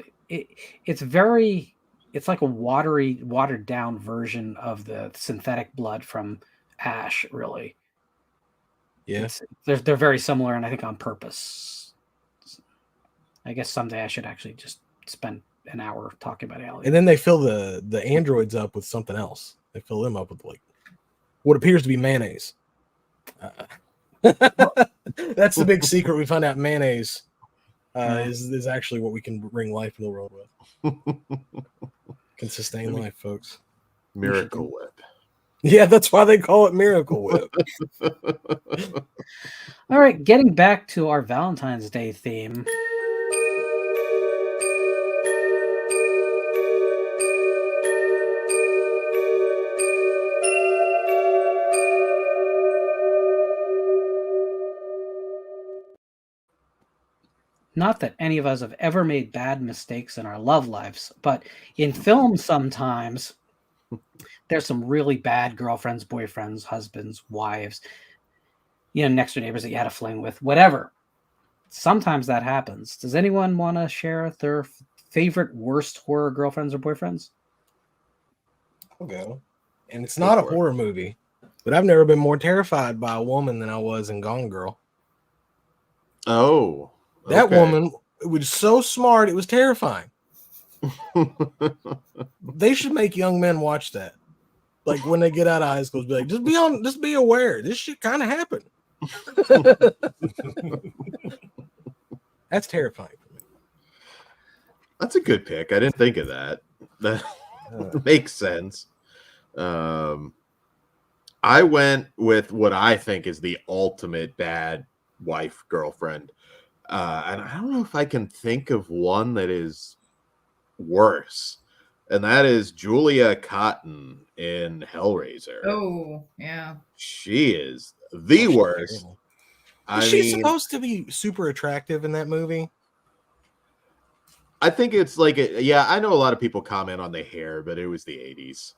like a watered down version of the synthetic blood from Ash, really. Yeah. They're very similar, and I think on purpose. I guess someday I should actually just spend an hour talking about aliens. And then they fill the androids up with something else. They fill them up with like what appears to be mayonnaise. That's the big secret. We find out mayonnaise is actually what we can bring life in the world with. Can sustain life, folks. Miracle Whip. Yeah, that's why they call it Miracle Whip. All right, getting back to our Valentine's Day theme. Not that any of us have ever made bad mistakes in our love lives, but in film sometimes there's some really bad girlfriends, boyfriends, husbands, wives, next door neighbors that you had a fling with, whatever. Sometimes that happens. Does anyone want to share their favorite worst horror girlfriends or boyfriends? I'll go. And it's not a horror movie, but I've never been more terrified by a woman than I was in Gone Girl. Oh. That woman was so smart, it was terrifying. They should make young men watch that. Like when they get out of high school, be like, just be aware. This shit kind of happened. That's terrifying for me. That's a good pick. I didn't think of that. That makes sense. I went with what I think is the ultimate bad wife girlfriend. And I don't know if I can think of one that is worse. And that is Julia Cotton in Hellraiser. Oh, yeah. She is the worst. Is she supposed to be super attractive in that movie? I think it's like, I know a lot of people comment on the hair, but it was the 80s.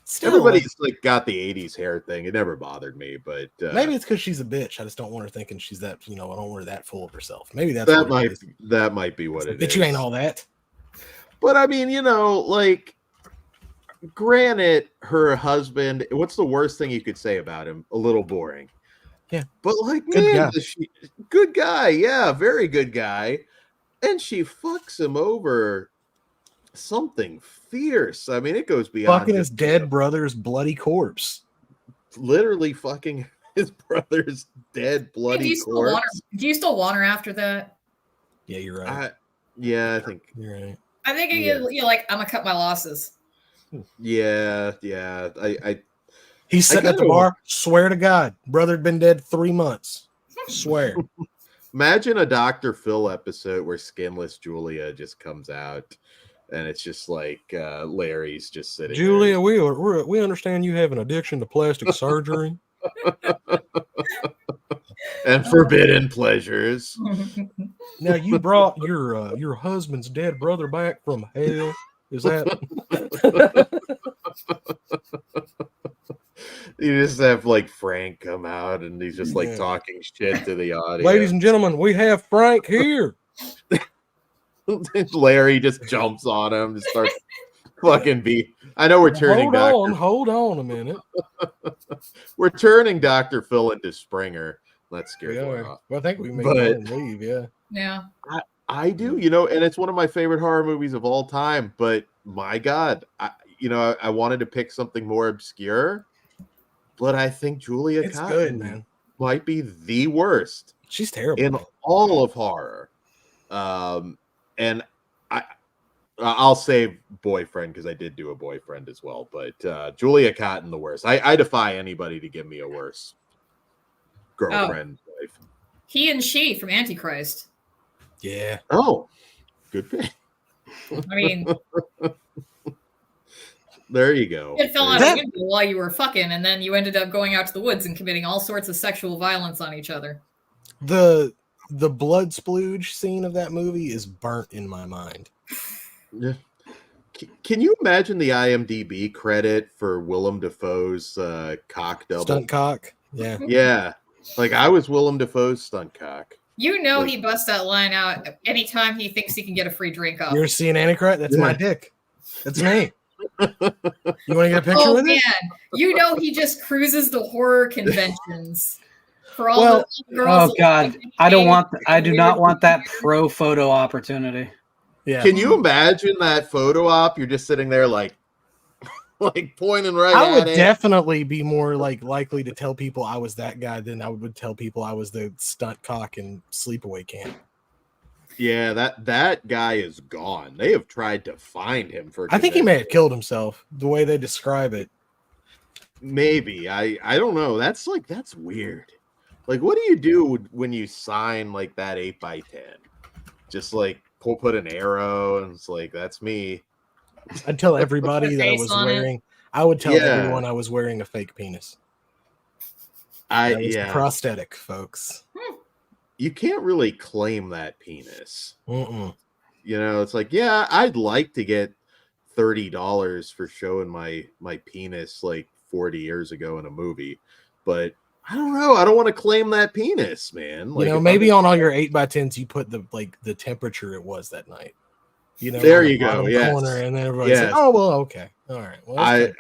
Still, everybody's like got the 80s hair thing. It never bothered me, but maybe it's because she's a bitch. I just don't want her thinking she's that, I don't want her that full of herself. Maybe that might be what it is. But you ain't all that. But I mean, like, granted, her husband, what's the worst thing you could say about him? A little boring. Yeah. But like, Good man, guy. good guy. Yeah, very good guy. And she fucks him over something fierce. I mean, it goes beyond Fucking his just, dead brother's bloody corpse. literally fucking his brother's dead Hey, bloody corpse. do you still want her after that? Yeah, you're right. I think You're right. I think Yeah. you're like, I'm gonna cut my losses. yeah. He's sitting at the bar. Swear to God, brother had been dead 3 months. Swear. Imagine a Dr. Phil episode where skinless Julia just comes out, and it's just like Larry's just sitting. Julia, we understand you have an addiction to plastic surgery and forbidden pleasures. Now you brought your husband's dead brother back from hell. Is that? You just have like Frank come out, and he's just like talking shit to the audience. Ladies and gentlemen, we have Frank here. Larry just jumps on him and starts fucking I know we're turning. Hold on a minute. We're turning Dr. Phil into Springer. Let's scare you off. Well, I think we may go and leave. Yeah. Yeah. I do, and it's one of my favorite horror movies of all time. But my God, I wanted to pick something more obscure, but I think Julia It's Cotton good, man. might be the worst. She's terrible in all of horror. And I'll say Boyfriend because I did do a Boyfriend as well. But Julia Cotton, the worst. I defy anybody to give me a worse girlfriend. Wife. He and She from Antichrist. Yeah. Oh, good pick. I mean, there you go. it fell out of the window while you were fucking, and then you ended up going out to the woods and committing all sorts of sexual violence on each other. The blood splooge scene of that movie is burnt in my mind. Yeah. Can you imagine the IMDb credit for Willem Dafoe's cock double? Stunt cock? Yeah. Yeah. Like, I was Willem Dafoe's stunt cock. You know, he busts that line out anytime he thinks he can get a free drink off. You're seeing Antichrist? That's my dick. That's me. You want to get a picture with it? You know, he just cruises the horror conventions for all the girls. Oh God, I do not want that pro photo opportunity. Yeah. Can you imagine that photo op? You're just sitting there like pointing right at it. I would definitely be more likely to tell people I was that guy than I would tell people I was the stunt cock in Sleepaway Camp. Yeah, that guy is gone. They have tried to find him for. I think he may have killed himself. The way they describe it. Maybe I don't know. That's weird. Like, what do you do when you sign like that 8x10? Just like put an arrow, and it's like, that's me. I'd tell everybody that I was wearing. I would tell everyone I was wearing a fake penis. Prosthetic, folks. You can't really claim that penis. Mm-mm. It's like, yeah, I'd like to get $30 for showing my penis like 40 years ago in a movie, but I don't know. I don't want to claim that penis, man. Like, maybe on all your 8x10s, you put the temperature it was that night. There you go. Yeah. And then everybody's like, oh, well, okay. All right. Well,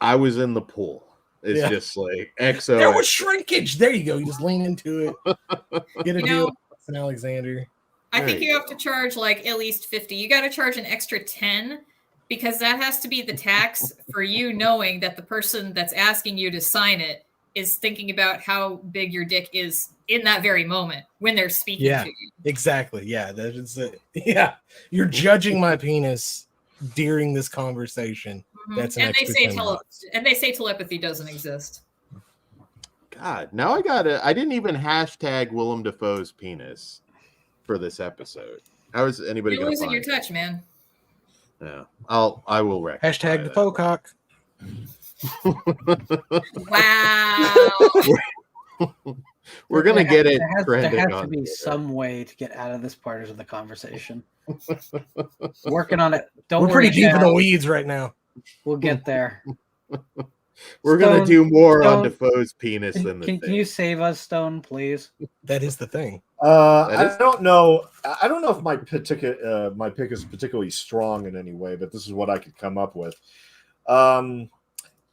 I was in the pool. It's just like XO. There was shrinkage. There you go. You just lean into it. Get a deal with Alexander. I think you have to charge like at least 50. You got to charge an extra 10 because that has to be the tax for you knowing that the person that's asking you to sign it is thinking about how big your dick is in that very moment when they're speaking to you. Exactly. Yeah, that is it. Yeah, you're judging my penis during this conversation. Mm-hmm. That's an extra $10. And they say telepathy doesn't exist. God, now I didn't even hashtag Willem Dafoe's penis for this episode. How is anybody You're gonna losing find your touch, man? Yeah, I will rectify hashtag Dafoe cock. Wow. We're gonna get it. There has to be some way to get out of this part of the conversation. Working on it. We're pretty deep in the weeds right now. We'll get there. We're gonna do more on Defoe's penis than the thing. Can you save us, Stone, please? That is the thing. I don't know. I don't know if my pick is particularly strong in any way, but this is what I could come up with.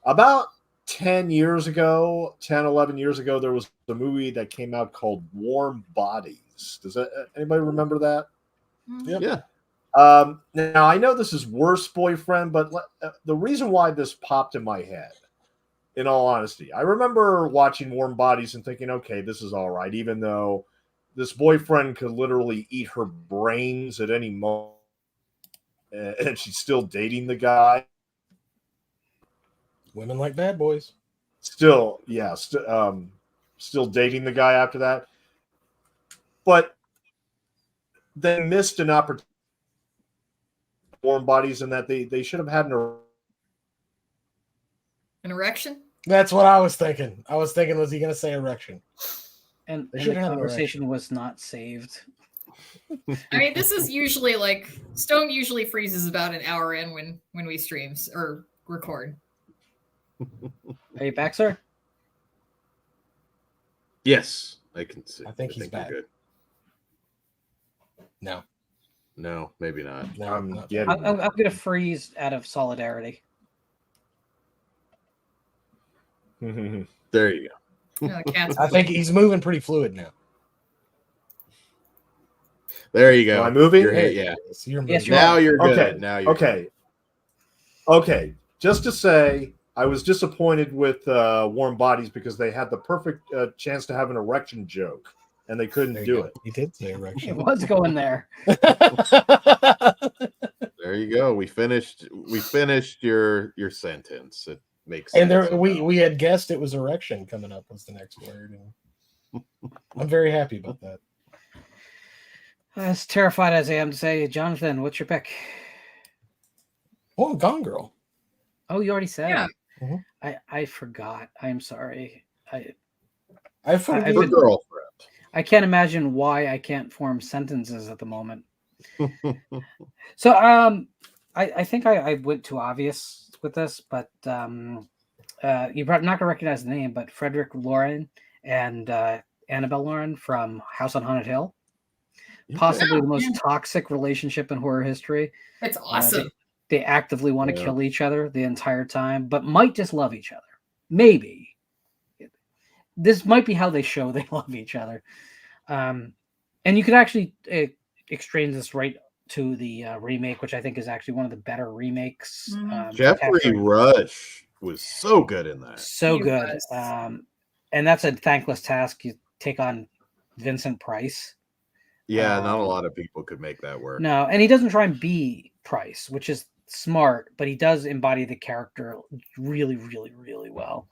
About 10 years ago, 10, 11 years ago, there was a movie that came out called Warm Bodies. Does anybody remember that? Mm-hmm. Yeah. Now, I know this is Worst Boyfriend, but the reason why this popped in my head, in all honesty, I remember watching Warm Bodies and thinking, okay, this is all right, even though this boyfriend could literally eat her brains at any moment, and she's still dating the guy. Women like bad boys. Still, yeah, still dating the guy after that. But they missed an opportunity. Warm Bodies, in that they should have had An erection? That's what I was thinking. Was he going to say erection? And They the should have an conversation was not saved. I mean, this is usually like Stone usually freezes about an hour in when we streams or record. Are you back, sir? Yes, I can see. I think he's you're back. Good. No, maybe not. No, I'm not. I'm going to freeze out of solidarity. There you go. No, the cat's I think he's moving pretty fluid now. There you go. Am I moving? Yeah. So you're moving. Yes, you Now are. you're good. Okay. Now you're Okay. Okay. Just to say, I was disappointed with Warm Bodies because they had the perfect chance to have an erection joke, and they couldn't There you do go. it. He did say It erection. was going there. There you go. We finished your sentence. It makes And sense. there, we had guessed it was erection coming up was the next word. And I'm very happy about that. As terrified as I am to say, Jonathan, what's your pick? Oh, Gone Girl. Oh, you already said. Yeah. Mhm. I forgot. I'm sorry. I forgive Her you. girlfriend. I can't imagine why I can't form sentences at the moment. So I think I went too obvious with this, but you're probably not gonna recognize the name, but Frederick Lauren and Annabelle Lauren from House on Haunted Hill. Possibly the most toxic relationship in horror history. It's awesome. They actively want to kill each other the entire time, but might just love each other. Maybe. This might be how they show they love each other. And you could actually exchange this right to the remake, which I think is actually one of the better remakes. Jeffrey Rush was so good in that. So good. And that's a thankless task. You take on Vincent Price. Yeah, not a lot of people could make that work. No, and he doesn't try and be Price, which is smart, but he does embody the character really, really, really well.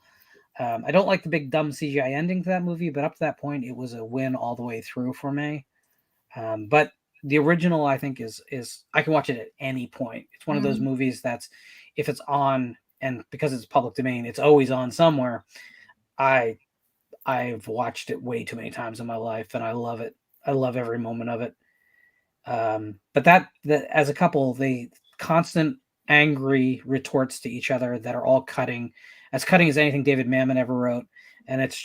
I don't like the big dumb CGI ending to that movie, but up to that point, it was a win all the way through for me. But the original, I think, is I can watch it at any point. It's one of those movies that's, if it's on, and because it's public domain, it's always on somewhere. I've watched it way too many times in my life, and I love it. I love every moment of it. But that as a couple, they constant angry retorts to each other that are all cutting as anything David Mamet ever wrote. And it's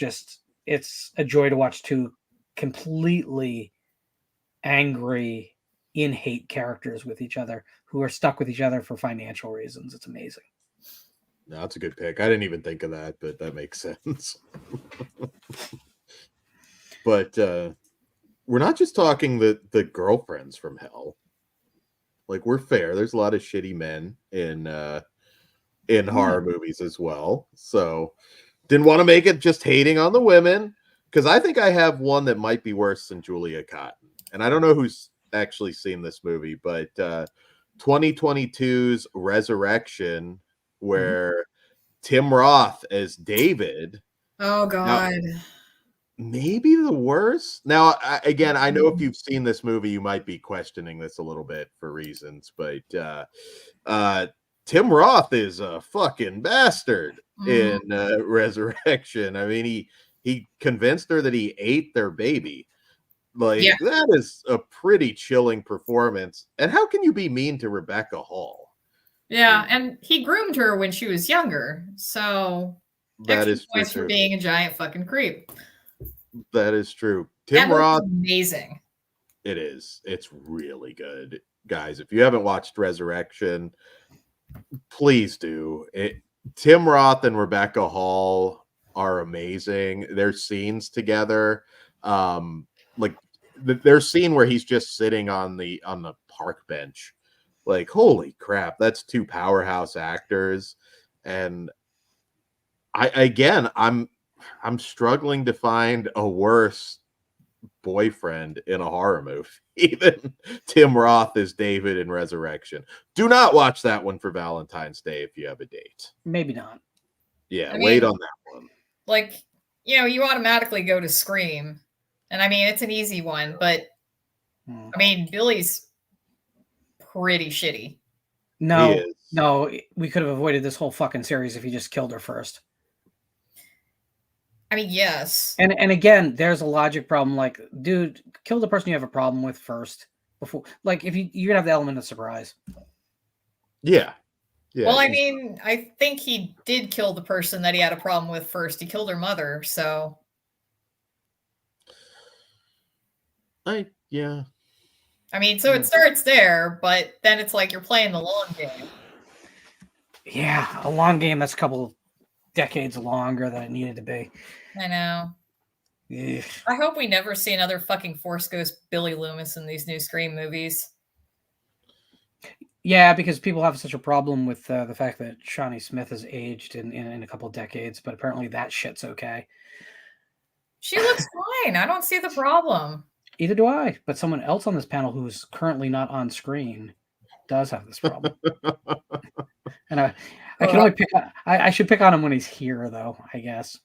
a joy to watch two completely angry, in hate characters with each other who are stuck with each other for financial reasons. It's amazing. No, that's a good pick. I didn't even think of that, but that makes sense. But we're not just talking the girlfriends from hell. Like, we're fair. There's a lot of shitty men in horror movies as well. So didn't want to make it just hating on the women, because I think I have one that might be worse than Julia Cotton. And I don't know who's actually seen this movie, but 2022's Resurrection, where Tim Roth as David. Oh God. Now, maybe the worst. Now, again, I know if you've seen this movie, you might be questioning this a little bit for reasons, but Tim Roth is a fucking bastard in Resurrection. I mean, he convinced her that he ate their baby. Like, that is a pretty chilling performance. And how can you be mean to Rebecca Hall? Yeah, and he groomed her when she was younger, so that is points for being a giant fucking creep. That is true. Tim Roth, amazing. It is. It's really good, guys. If you haven't watched Resurrection, please do. Tim Roth and Rebecca Hall are amazing. Their scenes together, like their scene where he's just sitting on the park bench, like holy crap, that's two powerhouse actors. And I'm struggling to find a worse boyfriend in a horror movie. Even Tim Roth as David in Resurrection. Do not watch that one for Valentine's Day if you have a date. Maybe not. Yeah, wait on that one. Like, you automatically go to Scream. And I mean, it's an easy one, but I mean, Billy's pretty shitty. No, we could have avoided this whole fucking series if he just killed her first. I mean, yes. And again, there's a logic problem. Like, dude, kill the person you have a problem with first. Before, like, if you're gonna have the element of surprise. Yeah. Well, I mean, I think he did kill the person that he had a problem with first. He killed her mother, so. Yeah. I mean, so it starts there, but then it's like you're playing the long game. Yeah, a long game that's a couple decades longer than it needed to be. I know. Yeah. I hope we never see another fucking Force Ghost Billy Loomis in these new Scream movies. Yeah, because people have such a problem with the fact that Shawnee Smith has aged in a couple decades, but apparently that shit's okay. She looks fine. I don't see the problem. Either do I, but someone else on this panel who's currently not on screen does have this problem. And I can only pick on, I should pick on him when he's here, though, I guess.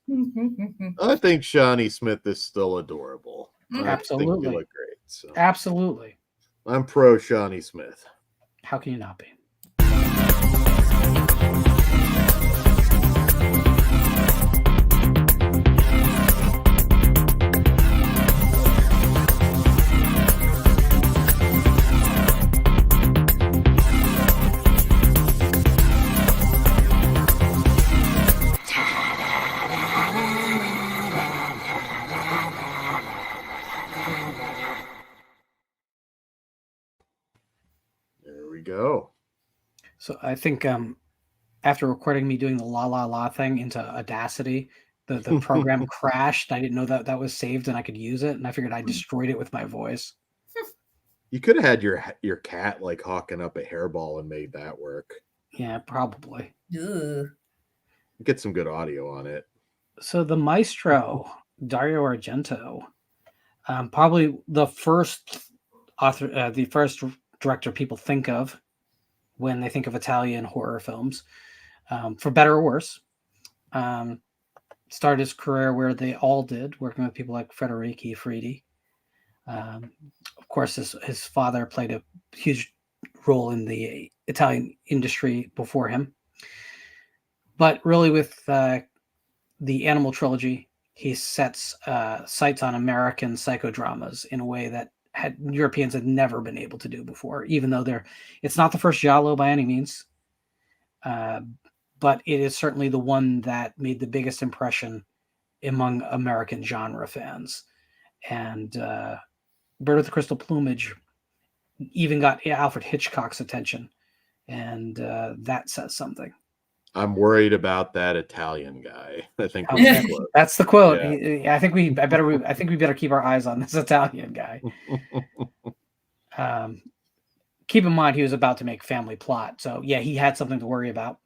I think Shawnee Smith is still adorable. Absolutely. I think you look great. So. Absolutely. I'm pro Shawnee Smith. How can you not be? Go. So I think after recording me doing the la la la thing into Audacity, the program crashed. I didn't know that was saved and I could use it, and I figured I destroyed it with my voice. You could have had your cat like hawking up a hairball and made that work. Yeah, probably. Ugh. Get some good audio on it. So the maestro, Dario Argento, probably the first author, the first director people think of when they think of Italian horror films, for better or worse. Started his career where they all did, working with people like Federico Freddi. Of course, his father played a huge role in the Italian industry before him. But really with the Animal trilogy, he sets sights on American psychodramas in a way that Europeans had never been able to do before, even though it's not the first giallo by any means, but it is certainly the one that made the biggest impression among American genre fans. And Bird with the Crystal Plumage even got Alfred Hitchcock's attention, and that says something. I'm worried about that Italian guy. I think that's the quote. Yeah. I think we better keep our eyes on this Italian guy. Keep in mind he was about to make Family Plot, so yeah, he had something to worry about.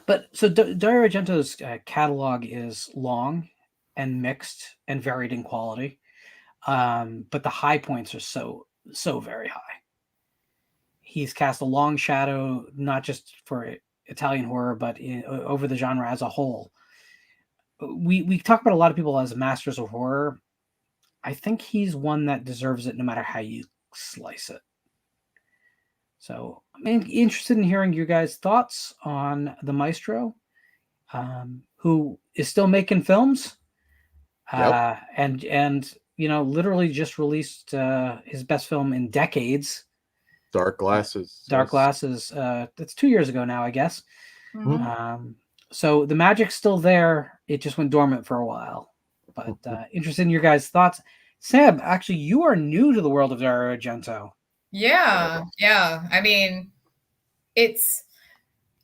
But so Dario Argento's catalog is long and mixed and varied in quality, but the high points are so very high. He's cast a long shadow, not just for Italian horror, but over the genre as a whole. We talk about a lot of people as masters of horror. I think he's one that deserves it no matter how you slice it. So I'm interested in hearing your guys' thoughts on the maestro, who is still making films, and literally just released his best film in decades. Dark Glasses. That's 2 years ago now, I guess. Mm-hmm. So the magic's still there. It just went dormant for a while. But interested in your guys' thoughts. Sam, actually, you are new to the world of Dario Argento. Yeah. I mean, it's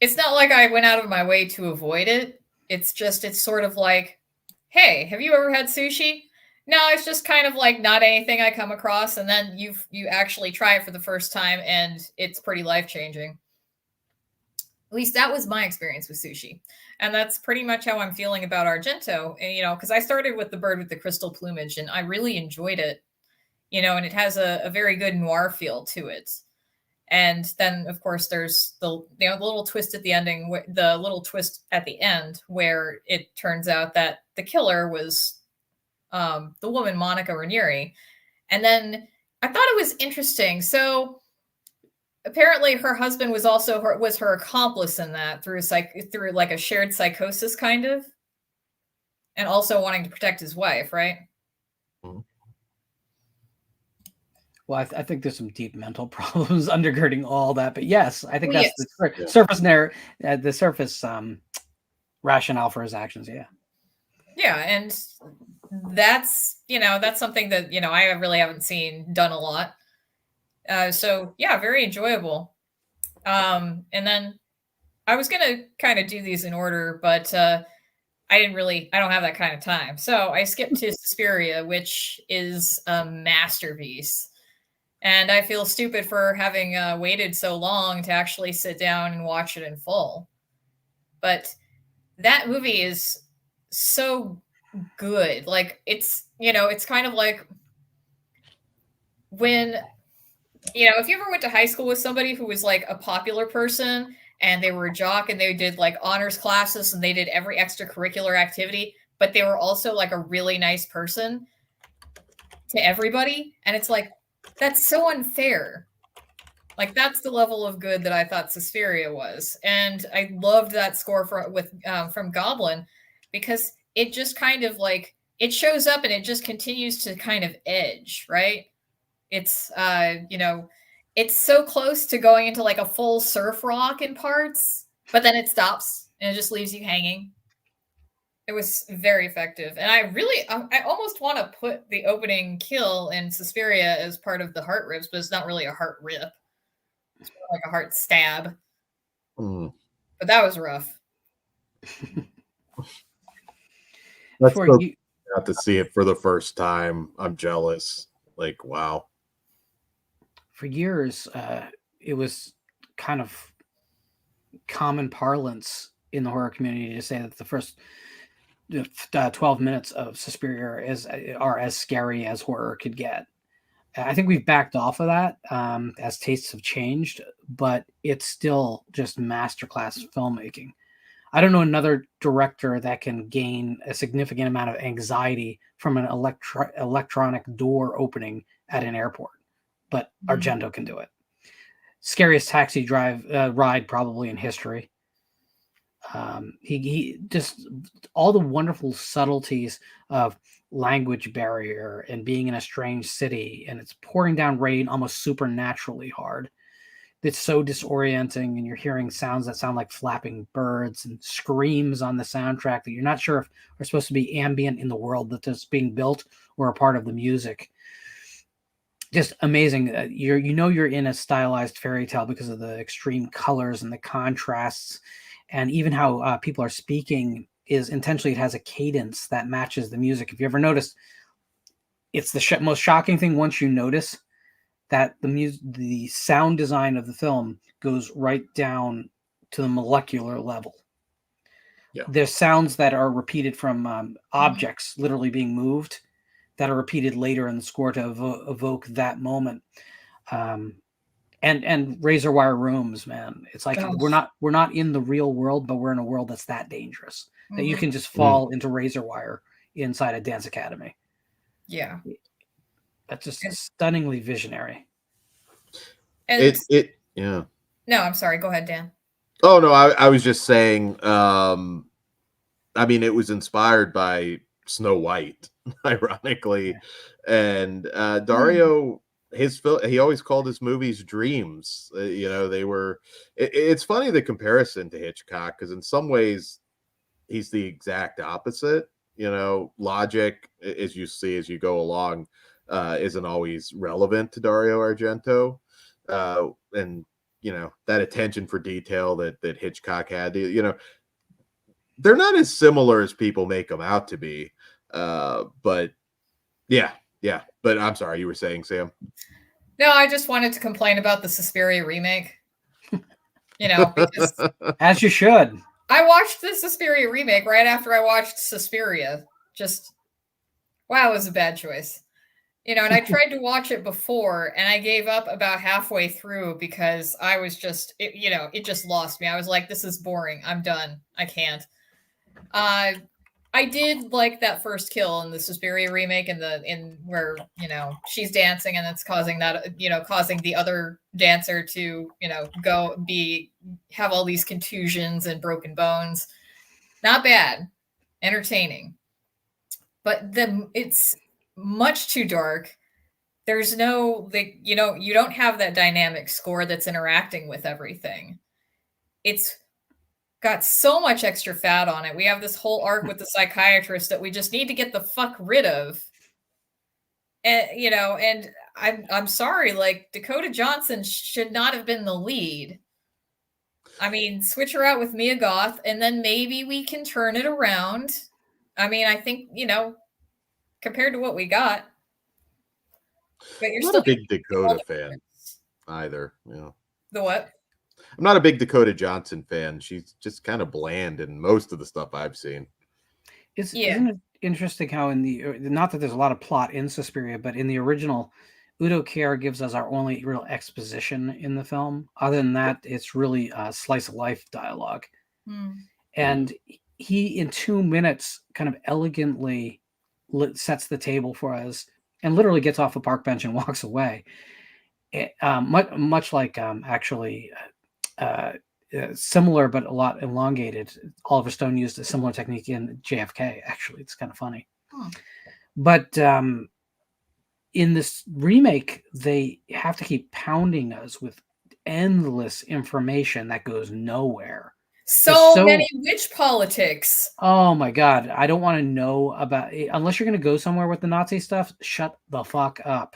it's not like I went out of my way to avoid it. It's sort of like, hey, have you ever had sushi? No, it's just kind of like not anything I come across, and then you actually try it for the first time, and it's pretty life changing. At least that was my experience with sushi, and that's pretty much how I'm feeling about Argento. And, because I started with the bird with the crystal plumage, and I really enjoyed it. And it has a very good noir feel to it. And then, of course, there's the little twist at the ending, the little twist at the end, where it turns out that the killer was the woman Monica Ranieri. And then I thought it was interesting. So apparently, her husband was also her accomplice in that through like a shared psychosis, kind of, and also wanting to protect his wife, right? Well, I think there's some deep mental problems undergirding all that, but yes, I think Well, that's yes. the surface the surface rationale for his actions. Yeah. Yeah, and that's something that I really haven't seen done a lot. So yeah, very enjoyable. And then I was gonna kind of do these in order, but I don't have that kind of time. So I skipped to Suspiria, which is a masterpiece. And I feel stupid for having waited so long to actually sit down and watch it in full. But that movie is so good. Like it's kind of like when if you ever went to high school with somebody who was like a popular person and they were a jock and they did like honors classes and they did every extracurricular activity, but they were also like a really nice person to everybody, and it's like, that's so unfair. Like that's the level of good that I thought Suspiria was, and I loved that score from Goblin, because it just kind of like it shows up and it just continues to kind of edge, right? It's it's so close to going into like a full surf rock in parts, but then it stops and it just leaves you hanging. It was very effective, and I almost want to put the opening kill in Suspiria as part of the heart rips, but it's not really a heart rip. It's more like a heart stab. But that was rough. That's so got to see it for the first time. I'm jealous. Like, wow. For years, it was kind of common parlance in the horror community to say that the first 12 minutes of Suspiria are as scary as horror could get. I think we've backed off of that as tastes have changed, but it's still just masterclass filmmaking. I don't know another director that can gain a significant amount of anxiety from an electronic door opening at an airport, but Argento can do it. Scariest taxi ride probably in history. He just all the wonderful subtleties of language barrier and being in a strange city, and it's pouring down rain almost supernaturally hard. It's so disorienting, and you're hearing sounds that sound like flapping birds and screams on the soundtrack that you're not sure if are supposed to be ambient in the world that's being built or a part of the music. Just amazing. You're in a stylized fairy tale because of the extreme colors and the contrasts, and even how people are speaking is intentionally. It has a cadence that matches the music. If you ever noticed, it's the most shocking thing once you notice that the sound design of the film goes right down to the molecular level. Yeah. There's sounds that are repeated from objects literally being moved that are repeated later in the score to evoke that moment. And razor wire rooms, man. It's like we're not in the real world, but we're in a world that's that dangerous that you can just fall into razor wire inside a dance academy. Yeah. That's just stunningly visionary. And yeah. No, I'm sorry. Go ahead, Dan. Oh no, I was just saying. I mean, it was inspired by Snow White, ironically, and Dario. He always called his movies dreams. They were. It's funny the comparison to Hitchcock, because in some ways, he's the exact opposite. Logic, as you see as you go along, isn't always relevant to Dario Argento. And that attention for detail that Hitchcock had. They're not as similar as people make them out to be. But yeah. But I'm sorry, you were saying, Sam? No, I just wanted to complain about the Suspiria remake. Because as you should. I watched the Suspiria remake right after I watched Suspiria. Just, wow, it was a bad choice. And I tried to watch it before, and I gave up about halfway through because I was just, it just lost me. I was like, this is boring. I'm done. I can't. I did like that first kill in the Suspiria remake, in where she's dancing and it's causing the other dancer to have all these contusions and broken bones. Not bad, entertaining, but it's much too dark. There's no you don't have that dynamic score that's interacting with everything. It's got so much extra fat on it. We have this whole arc with the psychiatrist that we just need to get the fuck rid of. And I'm sorry, like Dakota Johnson should not have been the lead. I mean, switch her out with Mia Goth, and then maybe we can turn it around. I mean, I think, compared to what we got. But you're not still a big Dakota fan either. The what? I'm not a big Dakota Johnson fan. She's just kind of bland in most of the stuff I've seen. Isn't it interesting how not that there's a lot of plot in Suspiria, but in the original, Udo Kier gives us our only real exposition in the film. Other than that, it's really slice of life dialogue. And he, in 2 minutes, kind of elegantly sets the table for us and literally gets off a park bench and walks away. Much like similar but a lot elongated. Oliver Stone used a similar technique in JFK. Actually, it's kind of funny. But in this remake, they have to keep pounding us with endless information that goes nowhere. So many witch politics. Oh my God. I don't want to know about it. Unless you're going to go somewhere with the Nazi stuff, shut the fuck up.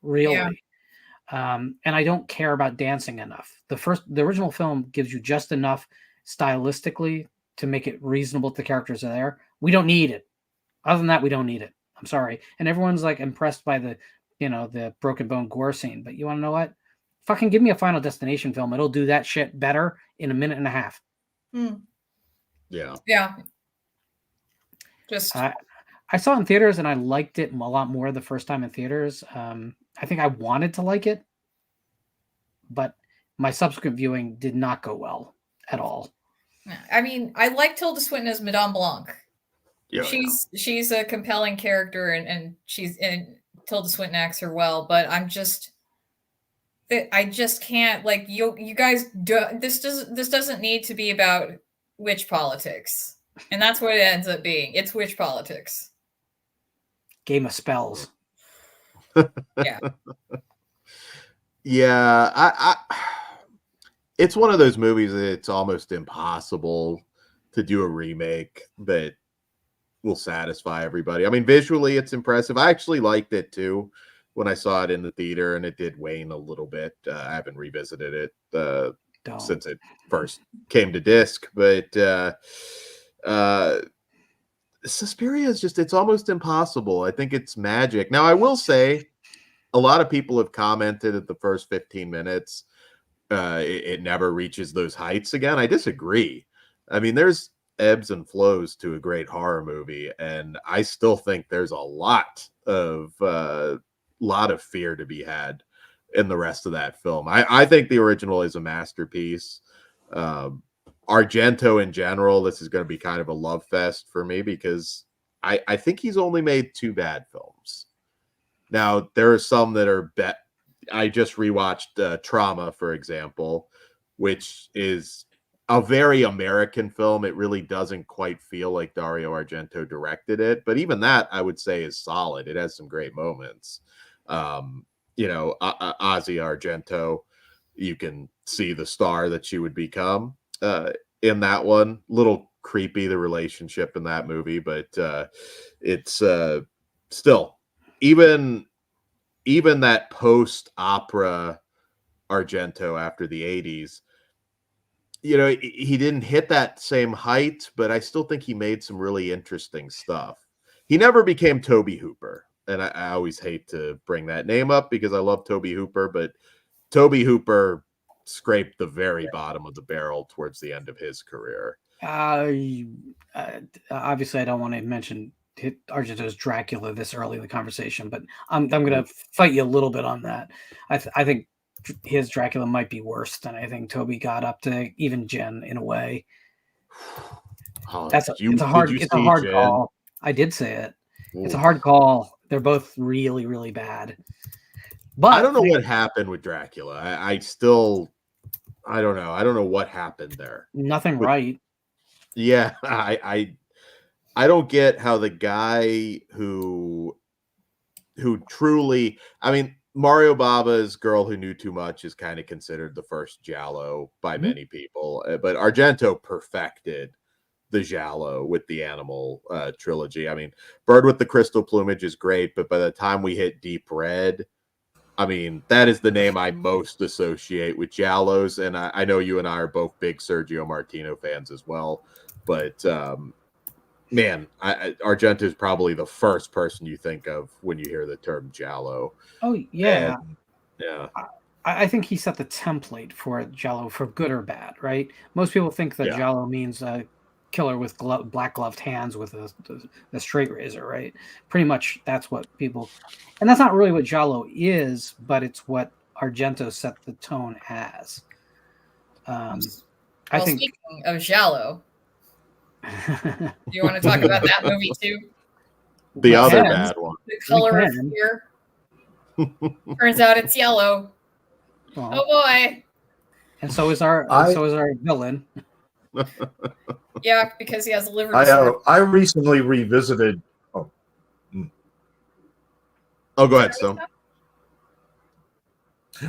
Really. Yeah. And I don't care about dancing enough. The original film gives you just enough stylistically to make it reasonable that the characters are there. We don't need it. Other than that, we don't need it. I'm sorry. And everyone's like impressed by the broken bone gore scene. But you want to know what? Fucking give me a Final Destination film. It'll do that shit better in a minute and a half. Yeah. Yeah. I saw it in theaters and I liked it a lot more the first time in theaters. I think I wanted to like it, but my subsequent viewing did not go well at all. I mean, I like Tilda Swinton as Madame Blanc. Yeah, she's a compelling character, and Tilda Swinton acts her well. But I just can't, like, you guys do. This doesn't need to be about witch politics, and that's what it ends up being. It's witch politics. Game of spells. Yeah. Yeah, I it's one of those movies that it's almost impossible to do a remake that will satisfy everybody. I mean, visually it's impressive. I actually liked it too when I saw it in the theater, and it did wane a little bit. I haven't revisited it since it first came to disc, but Suspiria is it's almost impossible. I think it's magic. Now, I will say, a lot of people have commented at the first 15 minutes, it never reaches those heights again. I disagree. I mean, there's ebbs and flows to a great horror movie, and I still think there's a lot of fear to be had in the rest of that film. I think the original is a masterpiece. Argento in general, this is going to be kind of a love fest for me because I think he's only made 2 bad films. Now, there are some that are I just rewatched Trauma, for example, which is a very American film. It really doesn't quite feel like Dario Argento directed it, but even that I would say is solid. It has some great moments. Ozzy Argento, you can see the star that she would become in that one. Little creepy, the relationship in that movie, but it's still even that post-opera Argento after the 80s. You know, he didn't hit that same height, but I still think he made some really interesting stuff. He never became Tobe Hooper, and I always hate to bring that name up because I love Tobe Hooper, but Tobe Hooper scraped the very bottom of the barrel towards the end of his career. Obviously, I don't want to mention Argento's Dracula this early in the conversation, but I'm going to fight you a little bit on that. I think his Dracula might be worse than I think Tobe got up to, even Jen in a way. It's a hard call. I did say it. Ooh. It's a hard call. They're both really, really bad. But I don't know what happened with Dracula. I don't know. I don't know what happened there. Nothing right. Yeah, I don't get how the guy who truly, I mean, Mario Bava's Girl Who Knew Too Much is kind of considered the first giallo by many people, but Argento perfected the giallo with the Animal trilogy. I mean, Bird with the Crystal Plumage is great, but by the time we hit Deep Red, I mean, that is the name I most associate with giallos, and I know you and I are both big Sergio Martino fans as well, but man, Argento is probably the first person you think of when you hear the term giallo. Oh, yeah. And, yeah. I think he set the template for giallo, for good or bad, right? Most people think that giallo means a killer with black gloved hands with a straight razor, right? Pretty much that's what people... And that's not really what giallo is, but it's what Argento set the tone as. I think... Speaking of giallo... Do you want to talk about that movie too? The other bad one. The Color of Fear. Turns out it's yellow. Oh boy. And so is our villain. Yeah, because he has a liver disorder. I recently revisited. Oh, go ahead, Stone.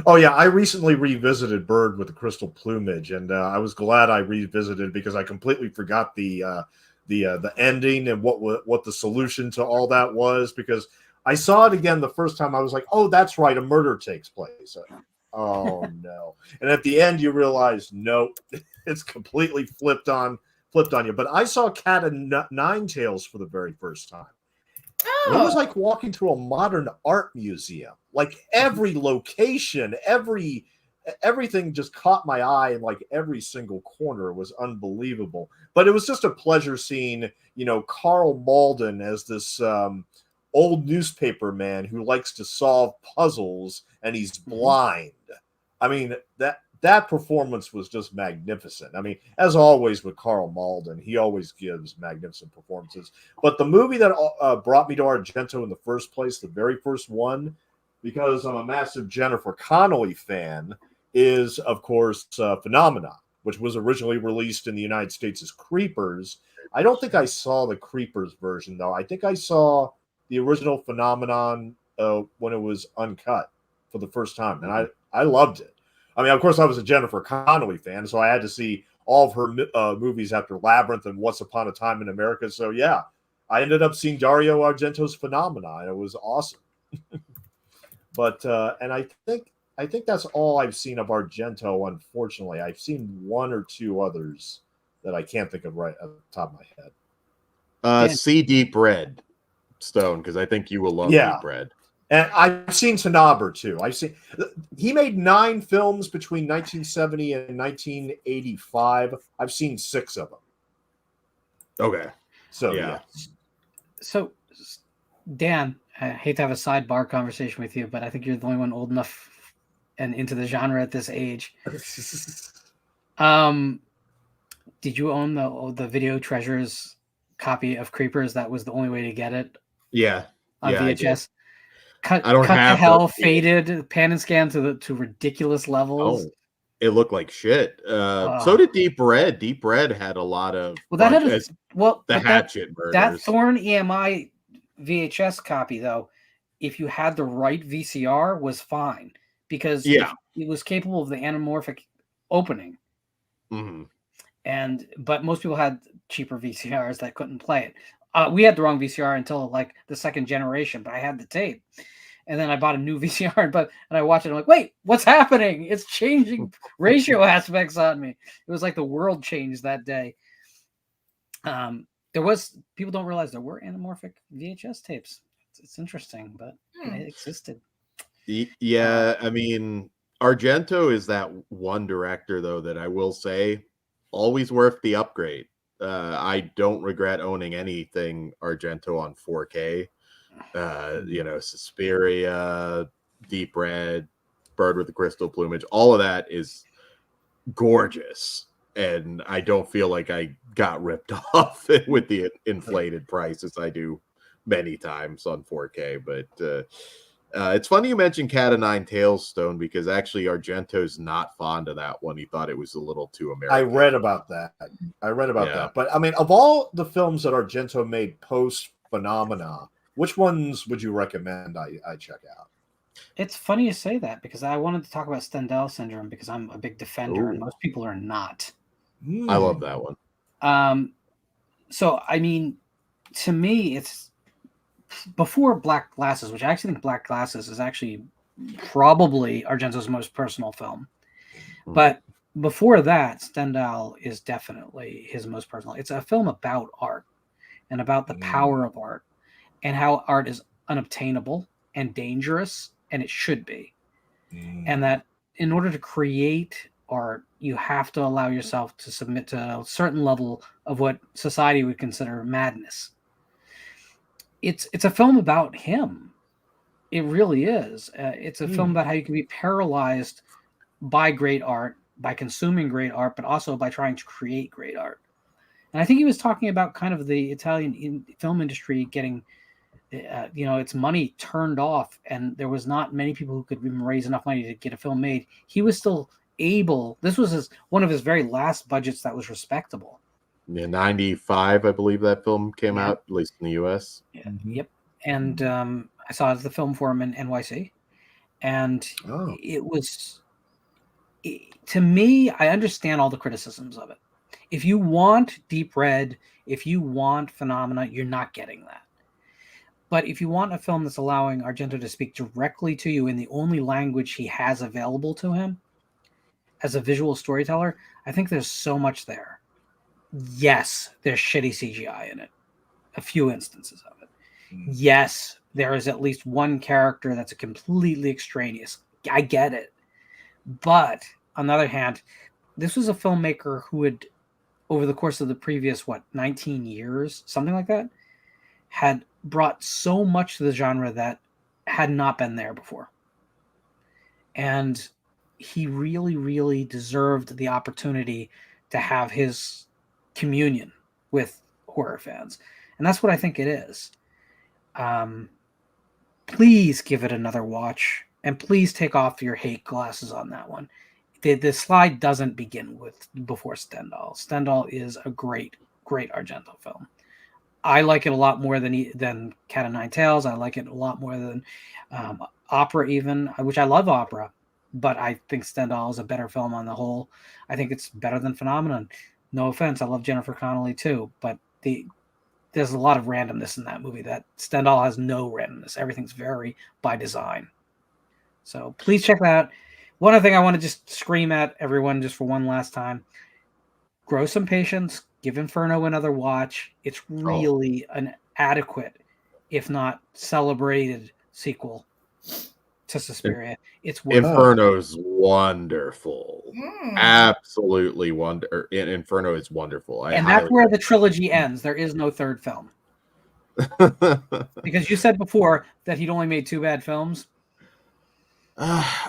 Oh yeah, I recently revisited Bird with the Crystal Plumage, and I was glad I revisited because I completely forgot the ending and what the solution to all that was. Because I saw it again the first time, I was like, "Oh, that's right, a murder takes place." Oh no! And at the end, you realize, nope, it's completely flipped on you. But I saw Cat and Nine Tails for the very first time. And it was like walking through a modern art museum. Like every location, everything just caught my eye, and like every single corner was unbelievable. But it was just a pleasure seeing, Carl Malden as this old newspaper man who likes to solve puzzles, and he's blind. I mean, that performance was just magnificent. I mean, as always with Carl Malden, he always gives magnificent performances. But the movie that brought me to Argento in the first place, the very first one, because I'm a massive Jennifer Connelly fan, is, of course, Phenomenon, which was originally released in the United States as Creepers. I don't think I saw the Creepers version, though. I think I saw the original Phenomenon when it was uncut for the first time, and I loved it. I mean, of course, I was a Jennifer Connelly fan, so I had to see all of her movies after Labyrinth and Once Upon a Time in America. So, yeah, I ended up seeing Dario Argento's Phenomena, and it was awesome. But and I think that's all I've seen of Argento. Unfortunately, I've seen one or two others that I can't think of right at the top of my head. See Deep Red, Stone, because I think you will love Deep Red. And I've seen Tanaber too. He made 9 films between 1970 and 1985. I've seen 6 of them. Okay. So yeah. So Dan, I hate to have a sidebar conversation with you, but I think you're the only one old enough and into the genre at this age. Did you own the Video Treasures copy of Creepers? That was the only way to get it. Yeah. On VHS. I don't cut have to hell, faded, pan and scan to ridiculous levels. Oh, it looked like shit. So did Deep Red. Deep Red had a lot of the Hatchet murders. That Thorn EMI VHS copy, though, if you had the right VCR, was fine because it was capable of the anamorphic opening. Mm-hmm. But most people had cheaper VCRs that couldn't play it. We had the wrong VCR until like the second generation, but I had the tape. And then I bought a new VCR and I watched it. I'm like, wait, what's happening? It's changing ratio aspects on me. It was like the world changed that day. People don't realize there were anamorphic VHS tapes. It's interesting, but it existed. Yeah, I mean, Argento is that one director, though, that I will say always worth the upgrade. I don't regret owning anything Argento on 4K. Suspiria, Deep Red, Bird with the Crystal Plumage, all of that is gorgeous. And I don't feel like I got ripped off with the inflated prices I do many times on 4K. But it's funny you mentioned Cat of Nine Tails, Stone, because actually Argento's not fond of that one. He thought it was a little too American. I read about that. But I mean, of all the films that Argento made post Phenomena, which ones would you recommend I check out? It's funny you say that because I wanted to talk about Stendhal syndrome because I'm a big defender and most people are not. I love that one. So, I mean, to me, it's before Black Glasses, which I actually think Black Glasses is actually probably Argento's most personal film. But before that, Stendhal is definitely his most personal. It's a film about art and about the power of art and how art is unobtainable and dangerous, and it should be. And that in order to create art, you have to allow yourself to submit to a certain level of what society would consider madness. It's a film about him. It really is. It's a film about how you can be paralyzed by great art, by consuming great art, but also by trying to create great art. And I think he was talking about kind of the Italian film industry getting its money turned off, and there was not many people who could raise enough money to get a film made. He was still able. This was one of his very last budgets that was respectable. Yeah, 95, I believe that film came out, at least in the U.S. Yeah. Yep. And I saw the film forum in NYC, and it was, to me, I understand all the criticisms of it. If you want Deep Red, if you want Phenomena, you're not getting that. But if you want a film that's allowing Argento to speak directly to you in the only language he has available to him as a visual storyteller, I think there's so much there. Yes, there's shitty CGI in it. A few instances of it. Yes, there is at least one character that's completely extraneous. I get it. But on the other hand, this was a filmmaker who had, over the course of the previous, 19 years, something like that, had brought so much to the genre that had not been there before. And he really, really deserved the opportunity to have his communion with horror fans. And that's what I think it is. Please give it another watch, and please take off your hate glasses on that one. The slide doesn't begin before Stendhal. Stendhal is a great, great Argento film. I like it a lot more than Cat of Nine Tails. I like it a lot more than Opera, even, which I love Opera, but I think Stendhal is a better film on the whole. I think it's better than Phenomenon. No offense, I love Jennifer Connelly too, but there's a lot of randomness in that movie. That Stendhal has no randomness. Everything's very by design. So please check that out. One other thing I want to just scream at everyone just for one last time. Grow some patience. Give Inferno another watch. It's really an adequate, if not celebrated, sequel to Suspiria. It's wonderful. Inferno's wonderful. Absolutely wonderful. Inferno is wonderful. And that's where the trilogy ends. There is no third film. Because you said before that he'd only made 2 bad films.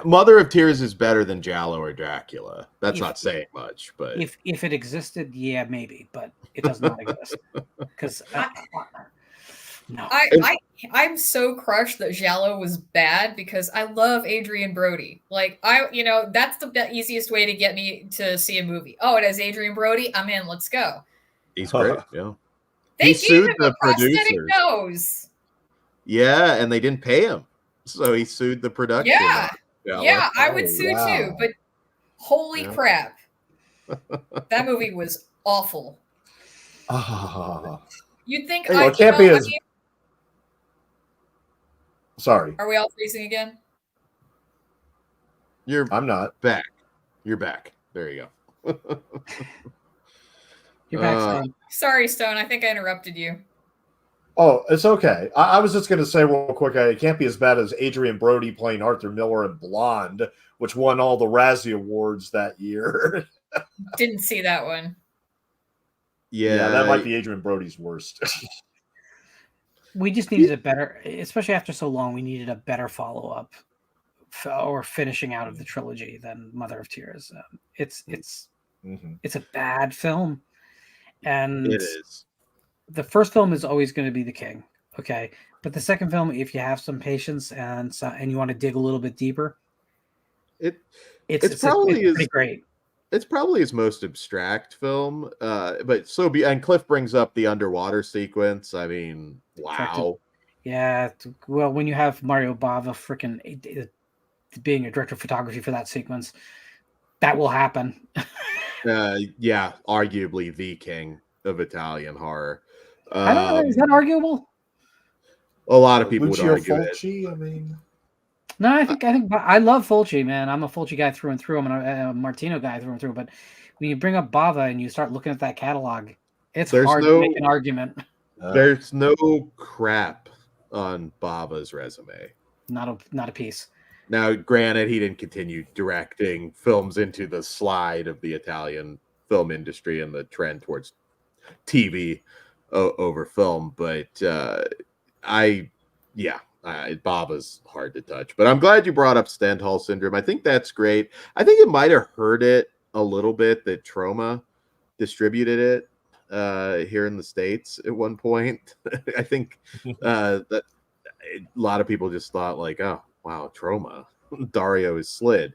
Mother of Tears is better than Giallo or Dracula. That's not saying much, but if it existed, yeah, maybe, but it does not exist. Because no, I'm so crushed that Giallo was bad because I love Adrian Brody. Like that's the easiest way to get me to see a movie. Oh, it has Adrian Brody. I'm in. Let's go. He's great. Yeah. They sued the prosthetic nose. Yeah, and they didn't pay him. So he sued the production. Yeah, I would sue too. But holy crap, that movie was awful. You'd think it can't be as. Sorry. Are we all freezing again? I'm not back. You're back. There you go. You're back, Stone. Sorry, Stone. I think I interrupted you. Oh, it's okay. I was just going to say real quick, it can't be as bad as Adrian Brody playing Arthur Miller in Blonde, which won all the Razzie Awards that year. Didn't see that one. Yeah, that might be Adrian Brody's worst. We just needed a better, especially after so long, we needed a better follow-up or finishing out of the trilogy than Mother of Tears. It's a bad film. And it is. The first film is always going to be the king. Okay. But the second film, if you have some patience and you want to dig a little bit deeper, it's pretty great. It's probably his most abstract film. And Cliff brings up the underwater sequence. I mean, wow. Yeah. Well, when you have Mario Bava freaking being a director of photography for that sequence, that will happen. Yeah, arguably the king of Italian horror. I don't know. Is that arguable? A lot of people Lucio would argue Fulci, it. I mean, no, I think I love Fulci, man. I'm a Fulci guy through and through. I'm a Martino guy through and through. But when you bring up Bava and you start looking at that catalog, it's hard to make an argument. There's no crap on Bava's resume. Not a piece. Now, granted, he didn't continue directing films into the slide of the Italian film industry and the trend towards TV over film, but Bava's hard to touch. But I'm glad you brought up Stendhal syndrome. I think that's great. I think it might have hurt it a little bit that Troma distributed it here in the States at one point. I think that a lot of people just thought like, oh, wow, Troma. Dario is slid.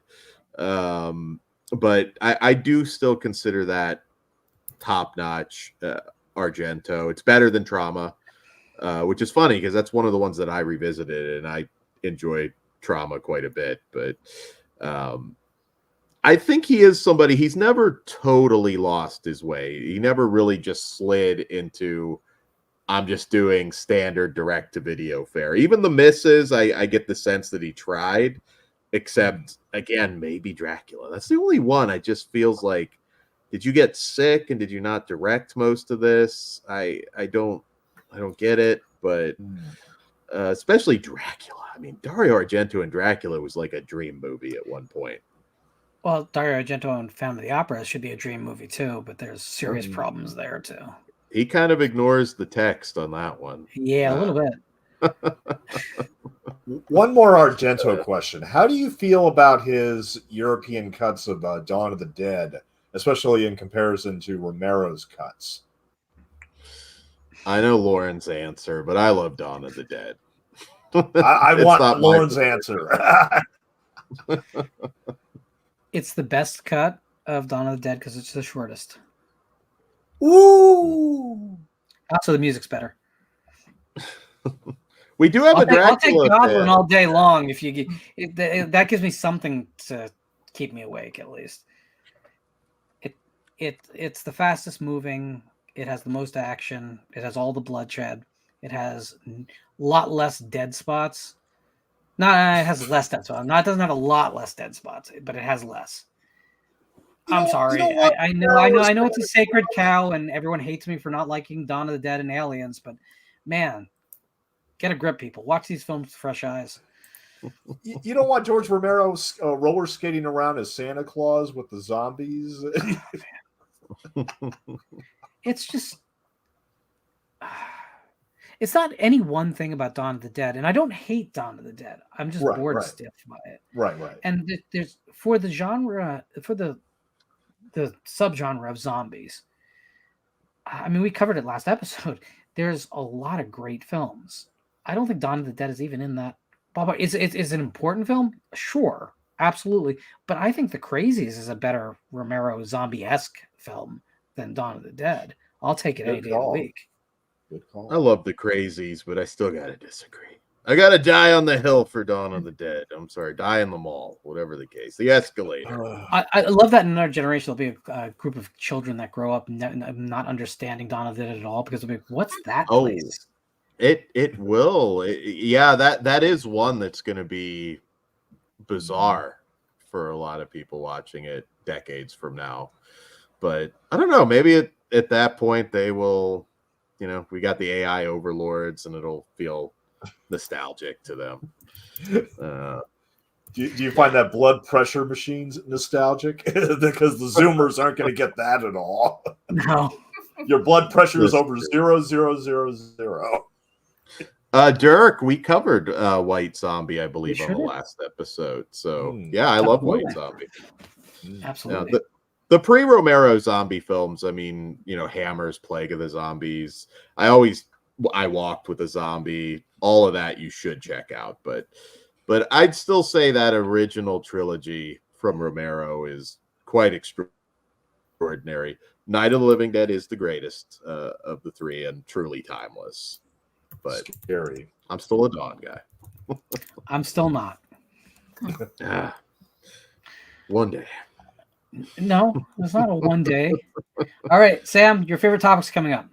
But I do still consider that top-notch Argento. It's better than Trauma, which is funny because that's one of the ones that I revisited, and I enjoy Trauma quite a bit. But I think he is somebody, he's never totally lost his way. He never really just slid into, I'm just doing standard direct-to-video fare. Even The Misses, I get the sense that he tried, except, again, maybe Dracula. That's the only one I just feels like, did you get sick and did you not direct most of this? I don't get it, but especially Dracula. I mean, Dario Argento and Dracula was like a dream movie at one point. Well, Dario Argento and Phantom of the Opera should be a dream movie too, but there's serious problems there too. He kind of ignores the text on that one. Yeah, a little bit. One more Argento question. How do you feel about his European cuts of Dawn of the Dead, especially in comparison to Romero's cuts? I know Lauren's answer, but I love Dawn of the Dead. I want Lauren's answer. It's the best cut of Dawn of the Dead because it's the shortest. Ooh! Also, the music's better. We do have a Dracula. I'll take Goblin all day long if you get that gives me something to keep me awake at least. It's the fastest moving. It has the most action. It has all the bloodshed. It has a lot less dead spots. No, it has less dead spots. No, it doesn't have a lot less dead spots, but it has less. I'm sorry. I know it's a sacred cow, and everyone hates me for not liking Dawn of the Dead and Aliens, but man, get a grip, people. Watch these films with fresh eyes. You don't want George Romero roller skating around as Santa Claus with the zombies? It's just... It's not any one thing about Dawn of the Dead, and I don't hate Dawn of the Dead. I'm just bored stiff by it. Right. And there's for the genre, for the subgenre of zombies. I mean, we covered it last episode. There's a lot of great films. I don't think Dawn of the Dead is even in that. Is an important film? Sure, absolutely. But I think The Crazies is a better Romero zombie-esque film than Dawn of the Dead. I'll take it any day of the week. Good call. I love The Crazies, but I still gotta disagree. I gotta die on the hill for Dawn of the Dead. I'm sorry, die in the mall, whatever the case. The escalator. I love that in another generation there'll be a group of children that grow up not understanding Dawn of the Dead at all because they'll be like, what's that place? It will. Yeah, that is one that's going to be bizarre for a lot of people watching it decades from now. But I don't know. Maybe at that point they will. We got the AI overlords, and it'll feel nostalgic to them. Do you find that blood pressure machine's nostalgic? Because the Zoomers aren't going to get that at all. No. Your blood pressure is over 0.000. Dirk, we covered White Zombie, I believe, on the last episode. So yeah, I love White Zombie. Absolutely. The pre-Romero zombie films, I mean, Hammer's Plague of the Zombies. I Walked with a Zombie. All of that you should check out. But I'd still say that original trilogy from Romero is quite extraordinary. Night of the Living Dead is the greatest of the three and truly timeless. But scary. I'm still a Dawn guy. I'm still not. One day. No, it's not a one day. All right, Sam, your favorite topic's coming up.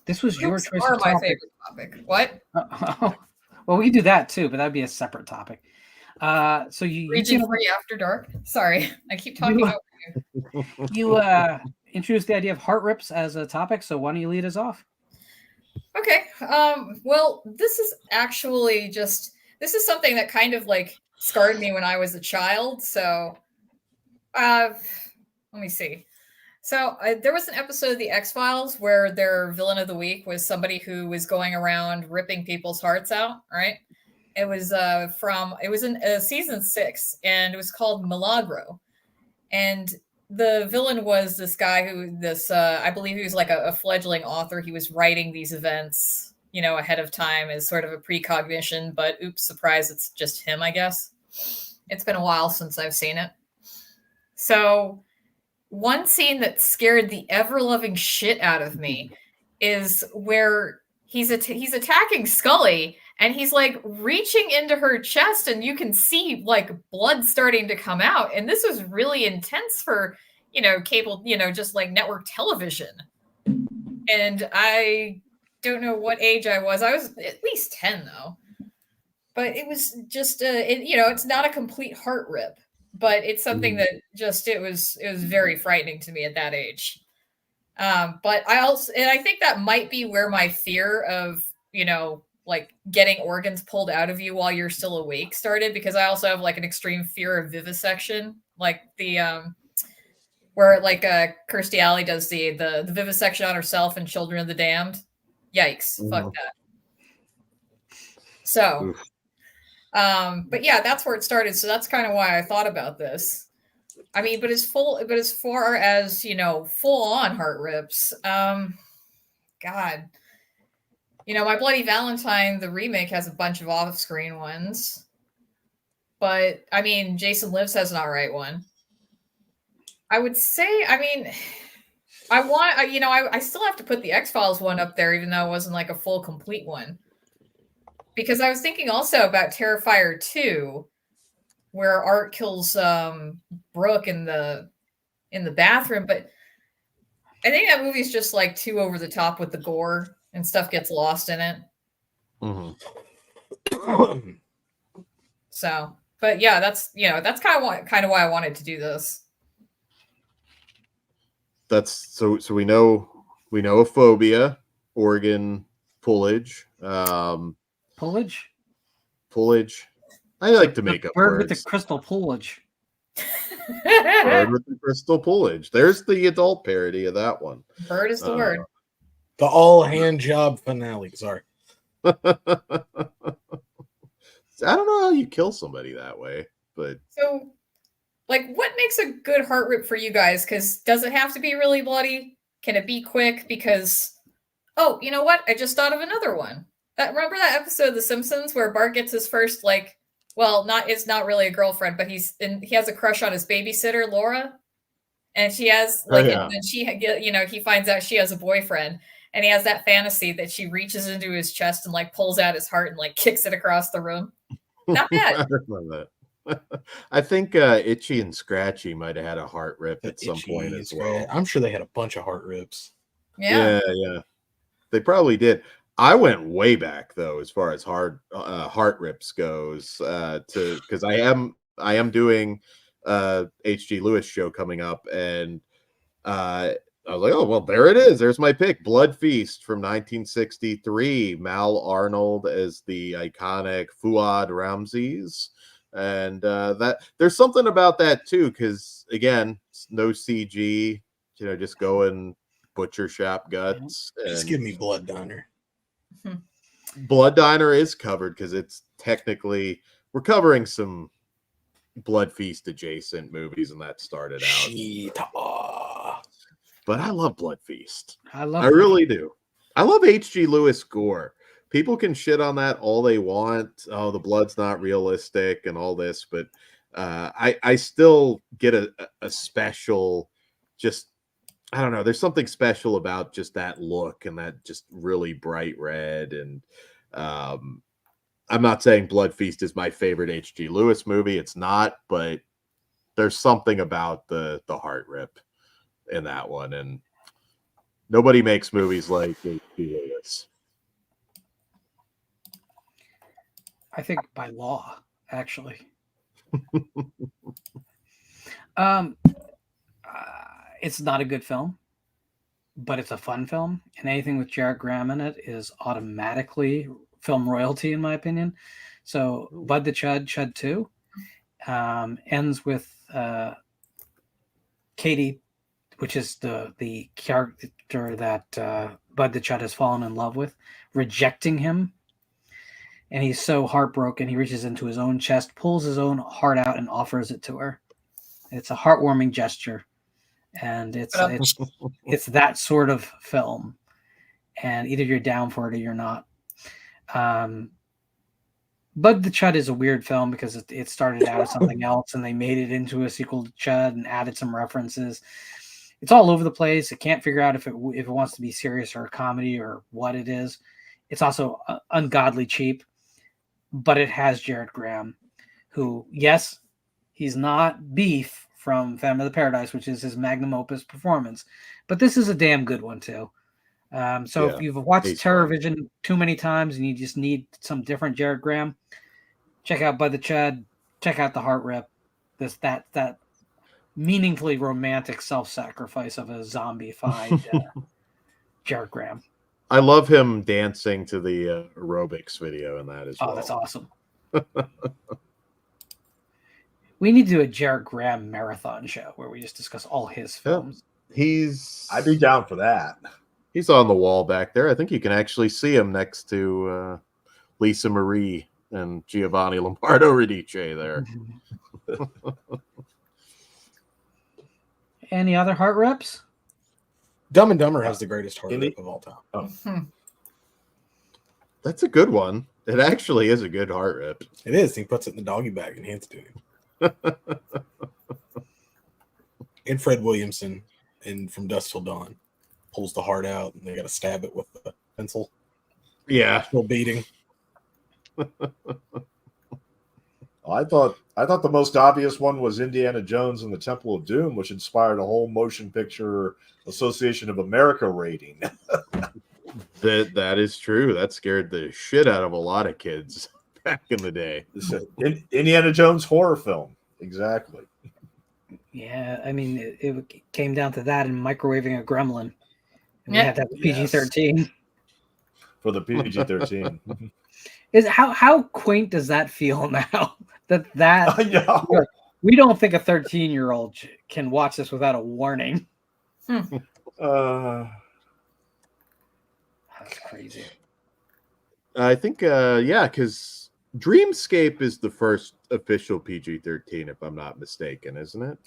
This was your choice of my topic. favorite topic. What? Well, we can do that too, but that'd be a separate topic. So you Region-free after dark. Sorry, I keep talking over you. You introduced the idea of heart rips as a topic, so why don't you lead us off? Okay. Well, this is actually this is something that kind of like scarred me when I was a child. So, let me see. So there was an episode of The X-Files where their villain of the week was somebody who was going around ripping people's hearts out. Right. It was in season 6, and it was called Milagro. And the villain was this guy I believe he was like a fledgling author. He was writing these events, ahead of time as sort of a precognition, but oops, surprise, it's just him, I guess. It's been a while since I've seen it. So one scene that scared the ever-loving shit out of me is where he's attacking Scully, and he's like reaching into her chest, and you can see like blood starting to come out. And this was really intense for, cable, just like network television. And I don't know what age I was. I was at least 10 though. But it was just, it's not a complete heart rip, but it's something that it was very frightening to me at that age. But I think that might be where my fear of, like getting organs pulled out of you while you're still awake started, because I also have like an extreme fear of vivisection, like the where like Kirstie Alley does the vivisection on herself in Children of the Damned. Yikes. Fuck that. So but yeah, that's where it started. So that's kind of why I thought about this. I mean, but as far as, full on heart rips, God. My Bloody Valentine, the remake, has a bunch of off-screen ones. But, I mean, Jason Lives has an all right one. I would say, I mean, I still have to put the X-Files one up there, even though it wasn't like a full, complete one. Because I was thinking also about Terrifier 2, where Art kills Brooke in the bathroom. But I think that movie's just like too over the top with the gore. And stuff gets lost in it. Mm-hmm. So, but yeah, that's kind of why I wanted to do this. That's so we know a phobia, organ pullage. Pullage. I like to make up bird words. with the crystal pullage. Bird with the crystal pullage. There's the adult parody of that one. Bird is the word. The all hand job finale. Sorry. I don't know how you kill somebody that way, but so, like, what makes a good heart rip for you guys? Because does it have to be really bloody? Can it be quick? Because, oh, you know what? I just thought of another one. Remember that episode of The Simpsons where Bart gets his first, like, well, it's not really a girlfriend, but he has a crush on his babysitter, Laura, and she has like, and she he finds out she has a boyfriend. And he has that fantasy that she reaches into his chest and like pulls out his heart and like kicks it across the room. Not bad. I remember that. I think Itchy and Scratchy might have had a heart rip at some point as well. I'm sure they had a bunch of heart rips. Yeah. Yeah. They probably did. I went way back though, as far as heart rips goes, because I am doing H.G. Lewis show coming up, and I was like, oh well, there it is. There's my pick, Blood Feast from 1963. Mal Arnold as the iconic Fuad Ramses, and that there's something about that too, because again, no CG, just going butcher shop guts. Just give me Blood Diner. Blood Diner is covered because it's technically we're covering some Blood Feast adjacent movies, and that started out. But I love Blood Feast. I really do. I love H.G. Lewis gore. People can shit on that all they want. Oh, the blood's not realistic and all this, but I still get a special, just I don't know. There's something special about just that look and that just really bright red. And I'm not saying Blood Feast is my favorite H.G. Lewis movie. It's not, but there's something about the heart rip in that one. And nobody makes movies like H.G. Lewis. I think by law, actually. It's not a good film, but it's a fun film, and anything with Jared Graham in it is automatically film royalty, in my opinion. So Bud the Chud 2, ends with Katie, which is the character that Bud the Chud has fallen in love with, rejecting him. And he's so heartbroken, he reaches into his own chest, pulls his own heart out, and offers it to her. It's a heartwarming gesture. And it's that sort of film, and either you're down for it or you're not. Bud the Chud is a weird film because it started out as something else, and they made it into a sequel to Chud and added some references. It's all over the place. It can't figure out if it wants to be serious or a comedy or what it is. It's also ungodly cheap, but it has Jared Graham, who, yes, he's not Beef from Phantom of the Paradise, which is his magnum opus performance, but this is a damn good one too. If you've watched Terror Vision too many times and you just need some different Jared Graham, check out Bud the Chud, check out The Heart Rip. That meaningfully romantic self-sacrifice of a zombified Jared Graham. I love him dancing to the aerobics video in that as well. Oh, that's awesome. We need to do a Jared Graham marathon show where we just discuss all his films. I'd be down for that. He's on the wall back there. I think you can actually see him next to Lisa Marie and Giovanni Lombardo Radice there. Any other heart rips? Dumb and Dumber has the greatest heart rip of all time. Oh. That's a good one. It actually is a good heart rip. It is. He puts it in the doggy bag and hands it to him. And Fred Williamson From Dusk Till Dawn pulls the heart out, and they got to stab it with the pencil. Yeah, still beating. I thought the most obvious one was Indiana Jones and the Temple of Doom, which inspired a whole Motion Picture Association of America rating. That is true. That scared the shit out of a lot of kids back in the day. Indiana Jones horror film. Exactly. Yeah, I mean, it came down to that and microwaving a gremlin. And we had to have PG-13. For the PG-13. How quaint does that feel now? that I know. We don't think a 13-year-old can watch this without a warning. That's crazy. I think, because Dreamscape is the first official PG-13, if I'm not mistaken, isn't it?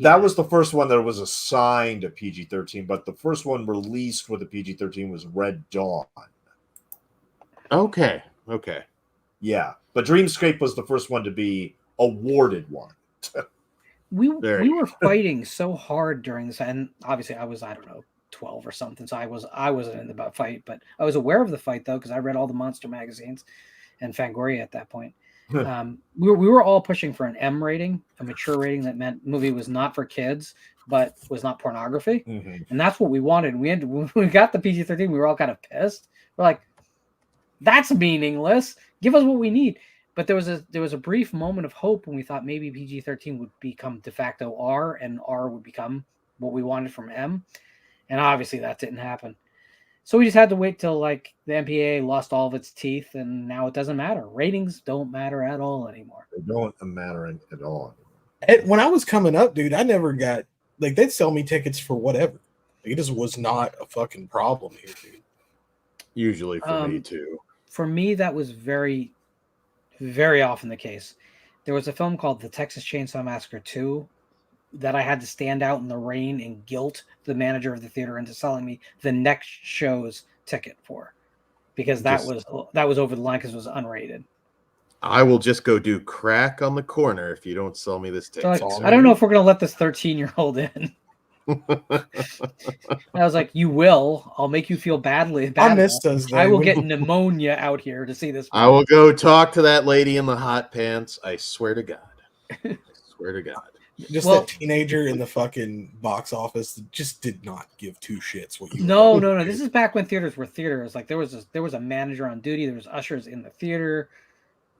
That was the first one that was assigned a PG-13, but the first one released with a PG-13 was Red Dawn. Okay. Yeah, but Dreamscape was the first one to be awarded one. We were fighting so hard during this, and obviously I was, 12 12 or something, so I wasn't in the fight, but I was aware of the fight though because I read all the monster magazines and Fangoria at that point. We were all pushing for an M rating, a mature rating that meant movie was not for kids, but was not pornography, and that's what we wanted. When we got the PG-13, we were all kind of pissed. We're like, that's meaningless. Give us what we need. But there was a brief moment of hope when we thought maybe PG-13 would become de facto R, and R would become what we wanted from M, and obviously that didn't happen. So we just had to wait till like the MPAA lost all of its teeth, and now it doesn't matter. Ratings don't matter at all anymore. They don't matter at all. When I was coming up, dude, I never got like they'd sell me tickets for whatever. It just was not a fucking problem here, dude. Usually for me too. For me, that was very, very often the case. There was a film called The Texas Chainsaw Massacre 2 that I had to stand out in the rain and guilt the manager of the theater into selling me the next show's ticket for, because that was over the line because it was unrated. I will just go do crack on the corner if you don't sell me this ticket. So I don't know if we're gonna let this 13-year-old in. I was like, you will. I'll make you feel badly. I missed those. I will get pneumonia out here to see this movie. I will go talk to that lady in the hot pants. I swear to God. I swear to God. Just that teenager in the fucking box office that just did not give two shits what you. No. This is back when theaters were theaters. Like there was a manager on duty. There was ushers in the theater.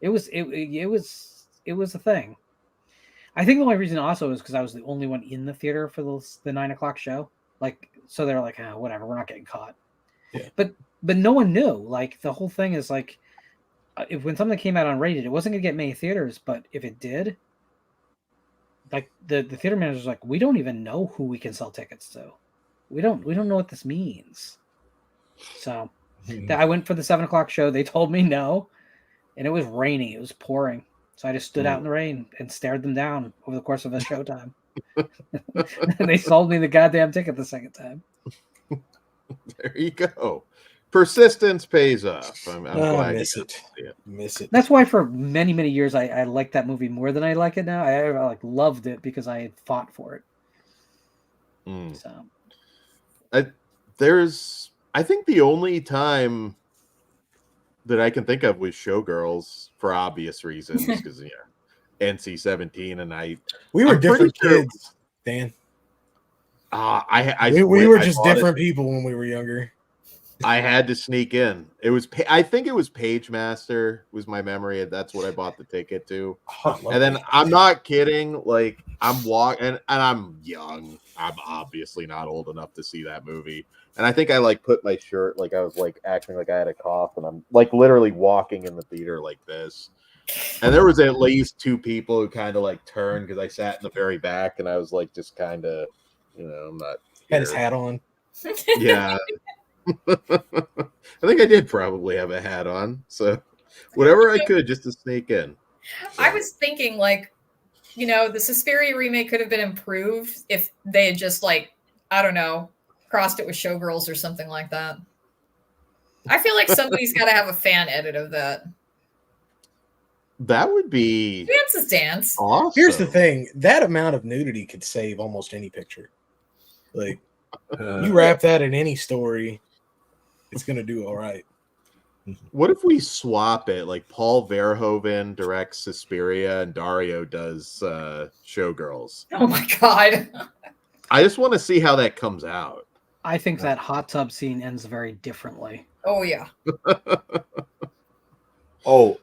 It was a thing. I think the only reason also is because I was the only one in the theater for the 9:00 show. Like, so they're like, whatever, we're not getting caught. Yeah. But no one knew. Like, the whole thing is like, when something came out unrated, it wasn't gonna get many theaters. But if it did, like the theater manager's like, we don't even know who we can sell tickets to. We don't know what this means. So I went for the 7:00 show. They told me no, and it was raining. It was pouring. So I just stood out in the rain and stared them down over the course of a showtime. And they sold me the goddamn ticket the second time. There you go. Persistence pays off. I'm glad miss it. That's why for many, many years I liked that movie more than I like it now. I like loved it because I had fought for it. So I think the only time that I can think of was Showgirls for obvious reasons because NC-17 and we were different kids, Dan. We were just different people when we were younger. I had to sneak in. I think it was Page Master was my memory. That's what I bought the ticket to. And then I'm not kidding. Like I'm walking and I'm young. I'm obviously not old enough to see that movie. And I think I like put my shirt, like I was like acting like I had a cough and I'm like literally walking in the theater like this. And there was at least two people who kind of like turned because I sat in the very back and I was like just kind of, I'm not had his hat on. Yeah. I think I did probably have a hat on. So whatever I could just to sneak in. So. I was thinking like, the Suspiria remake could have been improved if they had just like, I don't know, crossed it with Showgirls or something like that. I feel like somebody's got to have a fan edit of that. That would be Dance is dance. Awesome. Here's the thing: that amount of nudity could save almost any picture. Like you wrap that in any story, it's gonna do all right. What if we swap it? Like Paul Verhoeven directs Suspiria and Dario does Showgirls. Oh my god! I just want to see how that comes out. I think that hot tub scene ends very differently. Oh yeah. Paul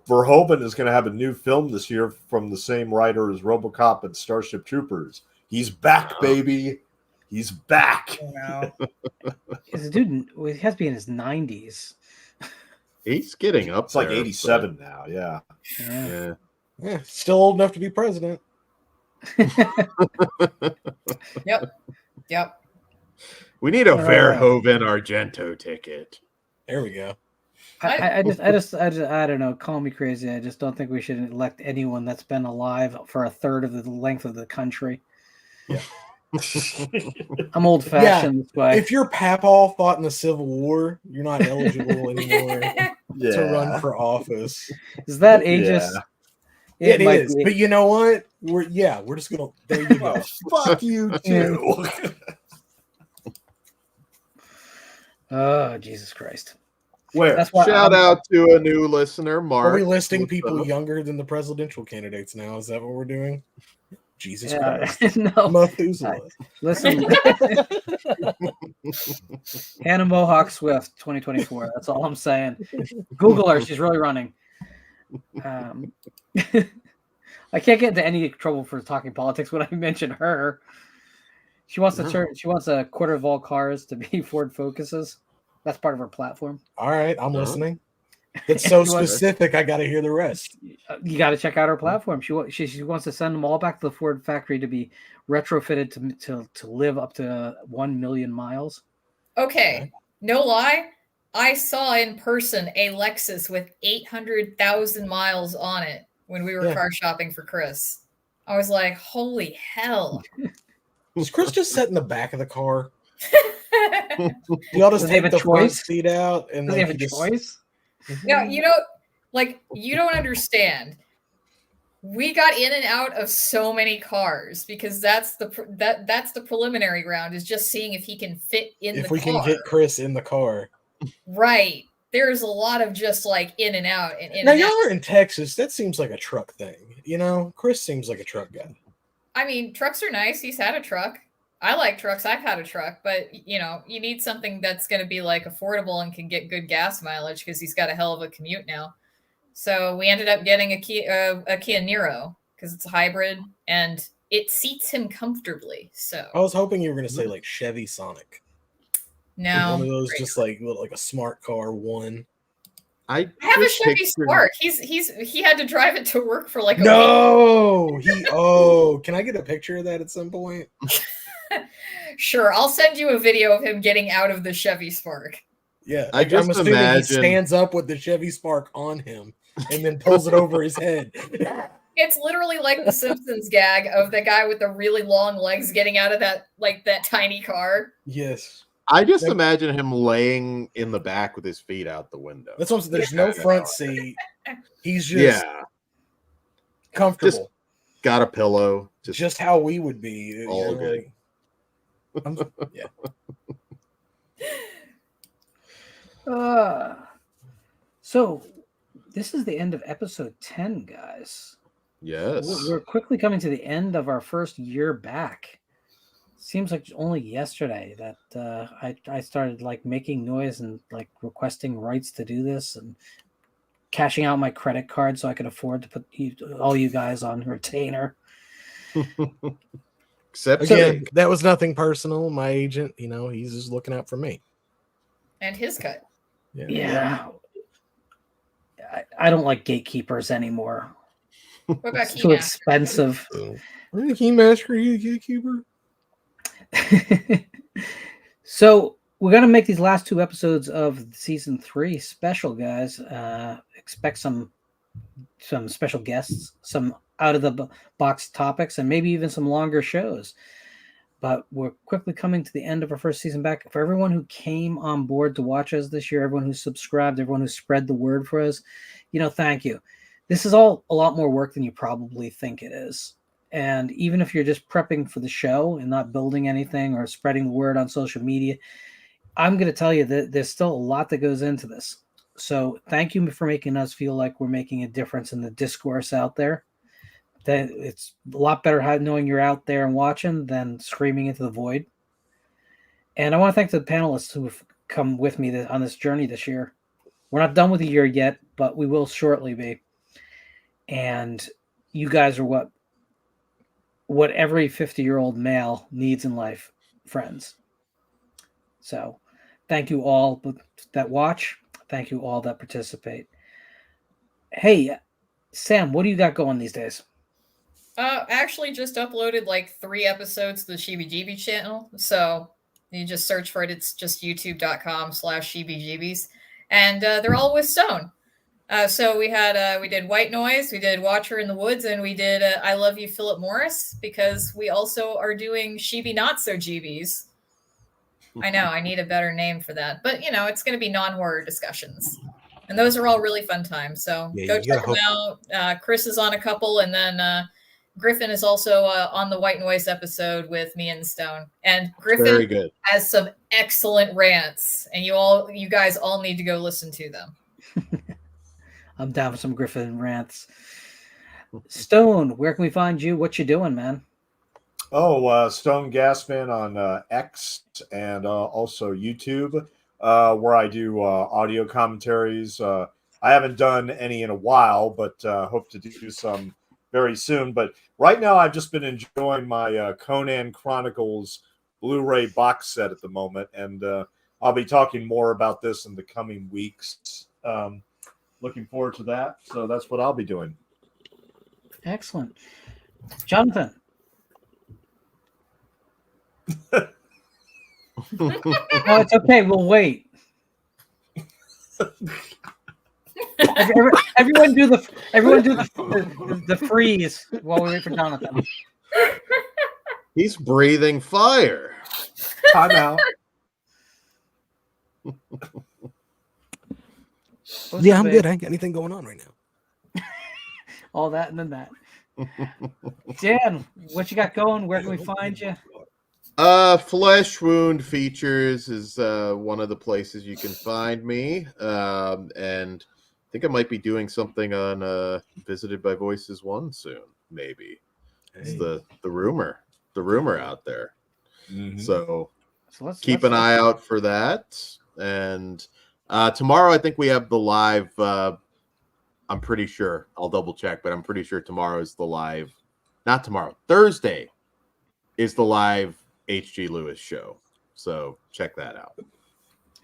Verhoeven is going to have a new film this year from the same writer as RoboCop and Starship Troopers. He's back, baby. He's back. Wow. This dude, he has to be in his 90s. He's getting up. It's like 87 now. Yeah. Yeah. Still old enough to be president. Yep. We need a Verhoeven Argento ticket. There we go. I just I don't know. Call me crazy. I just don't think we should elect anyone that's been alive for a third of the length of the country. Yeah. I'm old fashioned this way. If your papaw fought in the Civil War, you're not eligible anymore to run for office. Is that ageist? Yeah. It is. But you know what? We're just gonna there you go. Fuck you too. Oh, Jesus Christ. Where? That's why Shout out to a new listener, Mark. Are we listing What's people up? younger than the presidential candidates now? Is that what we're doing? Jesus Yeah, Christ. no. Methuselah. Listen, Hannah Mohawk Swift 2024. That's all I'm saying. Google her. She's really running. I can't get into any trouble for talking politics when I mention her. She wants to turn. She wants a quarter of all cars to be Ford Focuses. That's part of her platform. All right, I'm listening. It's so specific. I got to hear the rest. You got to check out her platform. She wants to send them all back to the Ford factory to be retrofitted to live up to 1 million miles. Okay, no lie. I saw in person a Lexus with 800,000 miles on it when we were car shopping for Chris. I was like, holy hell. Does Chris just sit in the back of the car? Y'all just take the front seat out and does he have a choice? No, you don't understand. We got in and out of so many cars because that's the preliminary round, is just seeing if he can fit in the car. If we can get Chris in the car. Right. There's a lot of just like in and out. Now, y'all are in Texas. That seems like a truck thing. You know, Chris seems like a truck guy. I mean, trucks are nice. He's had a truck. I like trucks. I've had a truck, but you need something that's going to be like affordable and can get good gas mileage because he's got a hell of a commute now. So we ended up getting a Kia Niro because it's a hybrid and it seats him comfortably. So I was hoping you were going to say like Chevy Sonic. No, one of those just like a smart car one. I have a Chevy Spark. He had to drive it to work for like a week. Can I get a picture of that at some point? Sure, I'll send you a video of him getting out of the Chevy Spark. Yeah, I'm assuming he stands up with the Chevy Spark on him and then pulls it over his head. It's literally like the Simpsons gag of the guy with the really long legs getting out of that tiny car. Yes. I just imagine him laying in the back with his feet out the window. That's what I'm saying. There's no front seat. He's just comfortable. Just got a pillow. Just how we would be. All good. So this is the end of episode 10, guys. Yes. We're quickly coming to the end of our first year back. Seems like only yesterday that I started like making noise and like requesting rights to do this and cashing out my credit card so I could afford to put all you guys on retainer. Except again, that was nothing personal. My agent, he's just looking out for me. And his cut. Yeah. I don't like gatekeepers anymore. What about it's too expensive. Keymaster, are you a gatekeeper? So we're gonna make these last 2 episodes of season 3 special, guys. Expect some special guests, some out of the box topics, and maybe even some longer shows. But we're quickly coming to the end of our first season back. For everyone who came on board to watch us this year, everyone who subscribed, everyone who spread the word for us, thank you. This is all a lot more work than you probably think it is. And even if you're just prepping for the show and not building anything or spreading the word on social media, I'm going to tell you that there's still a lot that goes into this. So thank you for making us feel like we're making a difference in the discourse out there. That it's a lot better knowing you're out there and watching than screaming into the void. And I want to thank the panelists who have come with me on this journey this year. We're not done with the year yet, but we will shortly be. And you guys are what every 50-year-old male needs in life, friends. So thank you all that watch. Thank you all that participate. Hey, Sam, what do you got going these days? Actually just uploaded like 3 episodes to the Sheebie channel. So you just search for it. It's just youtube.com/sheebiejeebies. And they're all with Stone. So we did White Noise, we did Watcher in the Woods, and we did I Love You, Philip Morris, because we also are doing Sheebie Not So Jeebies. I know, I need a better name for that. But, it's going to be non-horror discussions. And those are all really fun times. So go check them out. Chris is on a couple, and then Griffin is also on the White Noise episode with me and Stone. And Griffin Very good. has some excellent rants, and you guys all need to go listen to them. I'm down for some Griffin rants. Stone, where can we find you? What you doing, man? Oh, Stone Gasman on X and also YouTube, where I do audio commentaries. I haven't done any in a while, but hope to do some very soon. But right now, I've just been enjoying my Conan Chronicles Blu-ray box set at the moment, and I'll be talking more about this in the coming weeks. Looking forward to that. So that's what I'll be doing. Excellent. Jonathan. No, it's okay. We'll wait. Everyone do the freeze while we wait for Jonathan. He's breathing fire. Time out. Yeah, I'm good. I ain't got anything going on right now. All that and then that. Dan, what you got going? Where can we find you? Flesh Wound Features is one of the places you can find me. And I think I might be doing something on Visited by Voices 1 soon, maybe. It's the rumor out there. Mm-hmm. So let's keep an eye out for that. And tomorrow I think we have the live I'm pretty sure. I'll double check, but I'm pretty sure tomorrow is the live. Not tomorrow. Thursday is the live H.G. Lewis show. So check that out.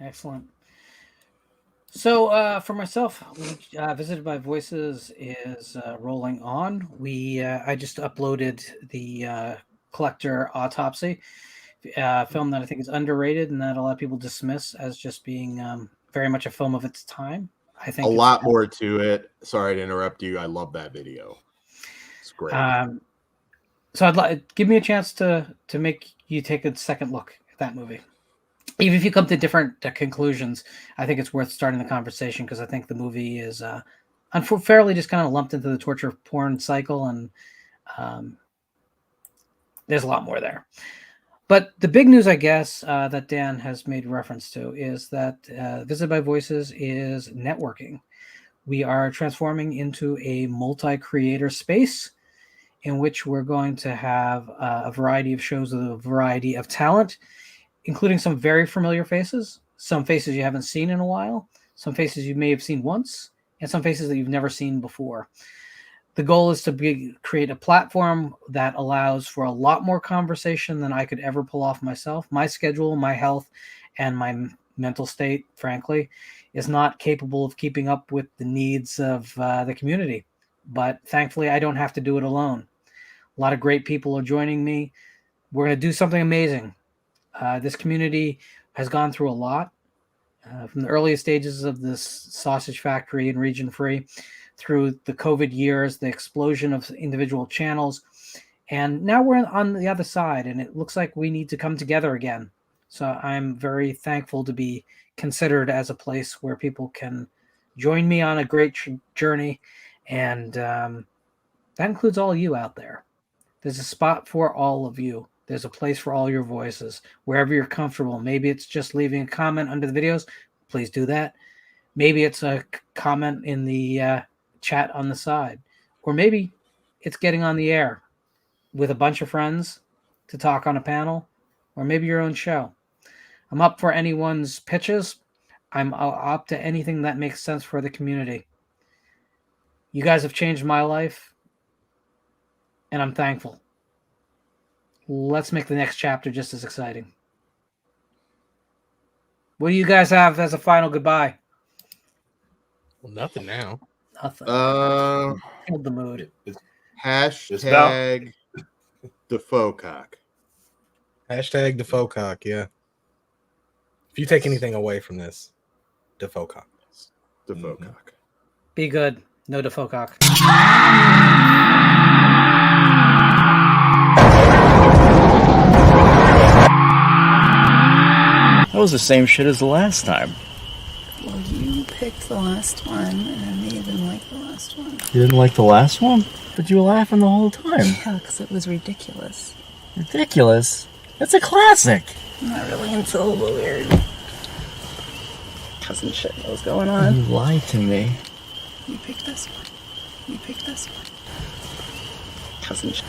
Excellent. So for myself, Visited by Voices is rolling on. I just uploaded the Collector Autopsy film that I think is underrated and that a lot of people dismiss as just being very much a film of its time. I think a lot more to it. Sorry to interrupt you. I love that video. It's great. So I'd like give me a chance to make you take a second look at that movie. Even if you come to different conclusions, I think it's worth starting the conversation because I think the movie is unfairly just kind of lumped into the torture porn cycle, and there's a lot more there. But the big news, I guess, that Dan has made reference to is that Visited by Voices is networking. We are transforming into a multi-creator space in which we're going to have a variety of shows with a variety of talent, including some very familiar faces, some faces you haven't seen in a while, some faces you may have seen once, and some faces that you've never seen before. The goal is to create a platform that allows for a lot more conversation than I could ever pull off myself. My schedule, my health, and my mental state, frankly, is not capable of keeping up with the needs of the community. But thankfully, I don't have to do it alone. A lot of great people are joining me. We're going to do something amazing. This community has gone through a lot from the earliest stages of this sausage factory in Regionfree through the COVID years, the explosion of individual channels. And now we're on the other side, and it looks like we need to come together again. So I'm very thankful to be considered as a place where people can join me on a great journey. And that includes all you out there. There's a spot for all of you. There's a place for all your voices, wherever you're comfortable. Maybe it's just leaving a comment under the videos. Please do that. Maybe it's a comment in the chat on the side. Or maybe it's getting on the air with a bunch of friends to talk on a panel. Or maybe your own show. I'm up for anyone's pitches. I'm up to anything that makes sense for the community. You guys have changed my life, and I'm thankful. Let's make the next chapter just as exciting. What do you guys have as a final goodbye? Well, nothing now. Nothing. Killed the mood. Hashtag DeFocock. Hashtag DeFocock, yeah. If you take anything away from this, DeFocock. DeFocock. Be good. No DeFocock. That was the same shit as the last time. Well, you pick liked the last one, and then they didn't like the last one. You didn't like the last one? But you were laughing the whole time. Yeah, because it was ridiculous. Ridiculous? It's a classic. I'm not really into all the weird cousin shit that was going on. You lied to me. You picked this one. You picked this one. Cousin shit.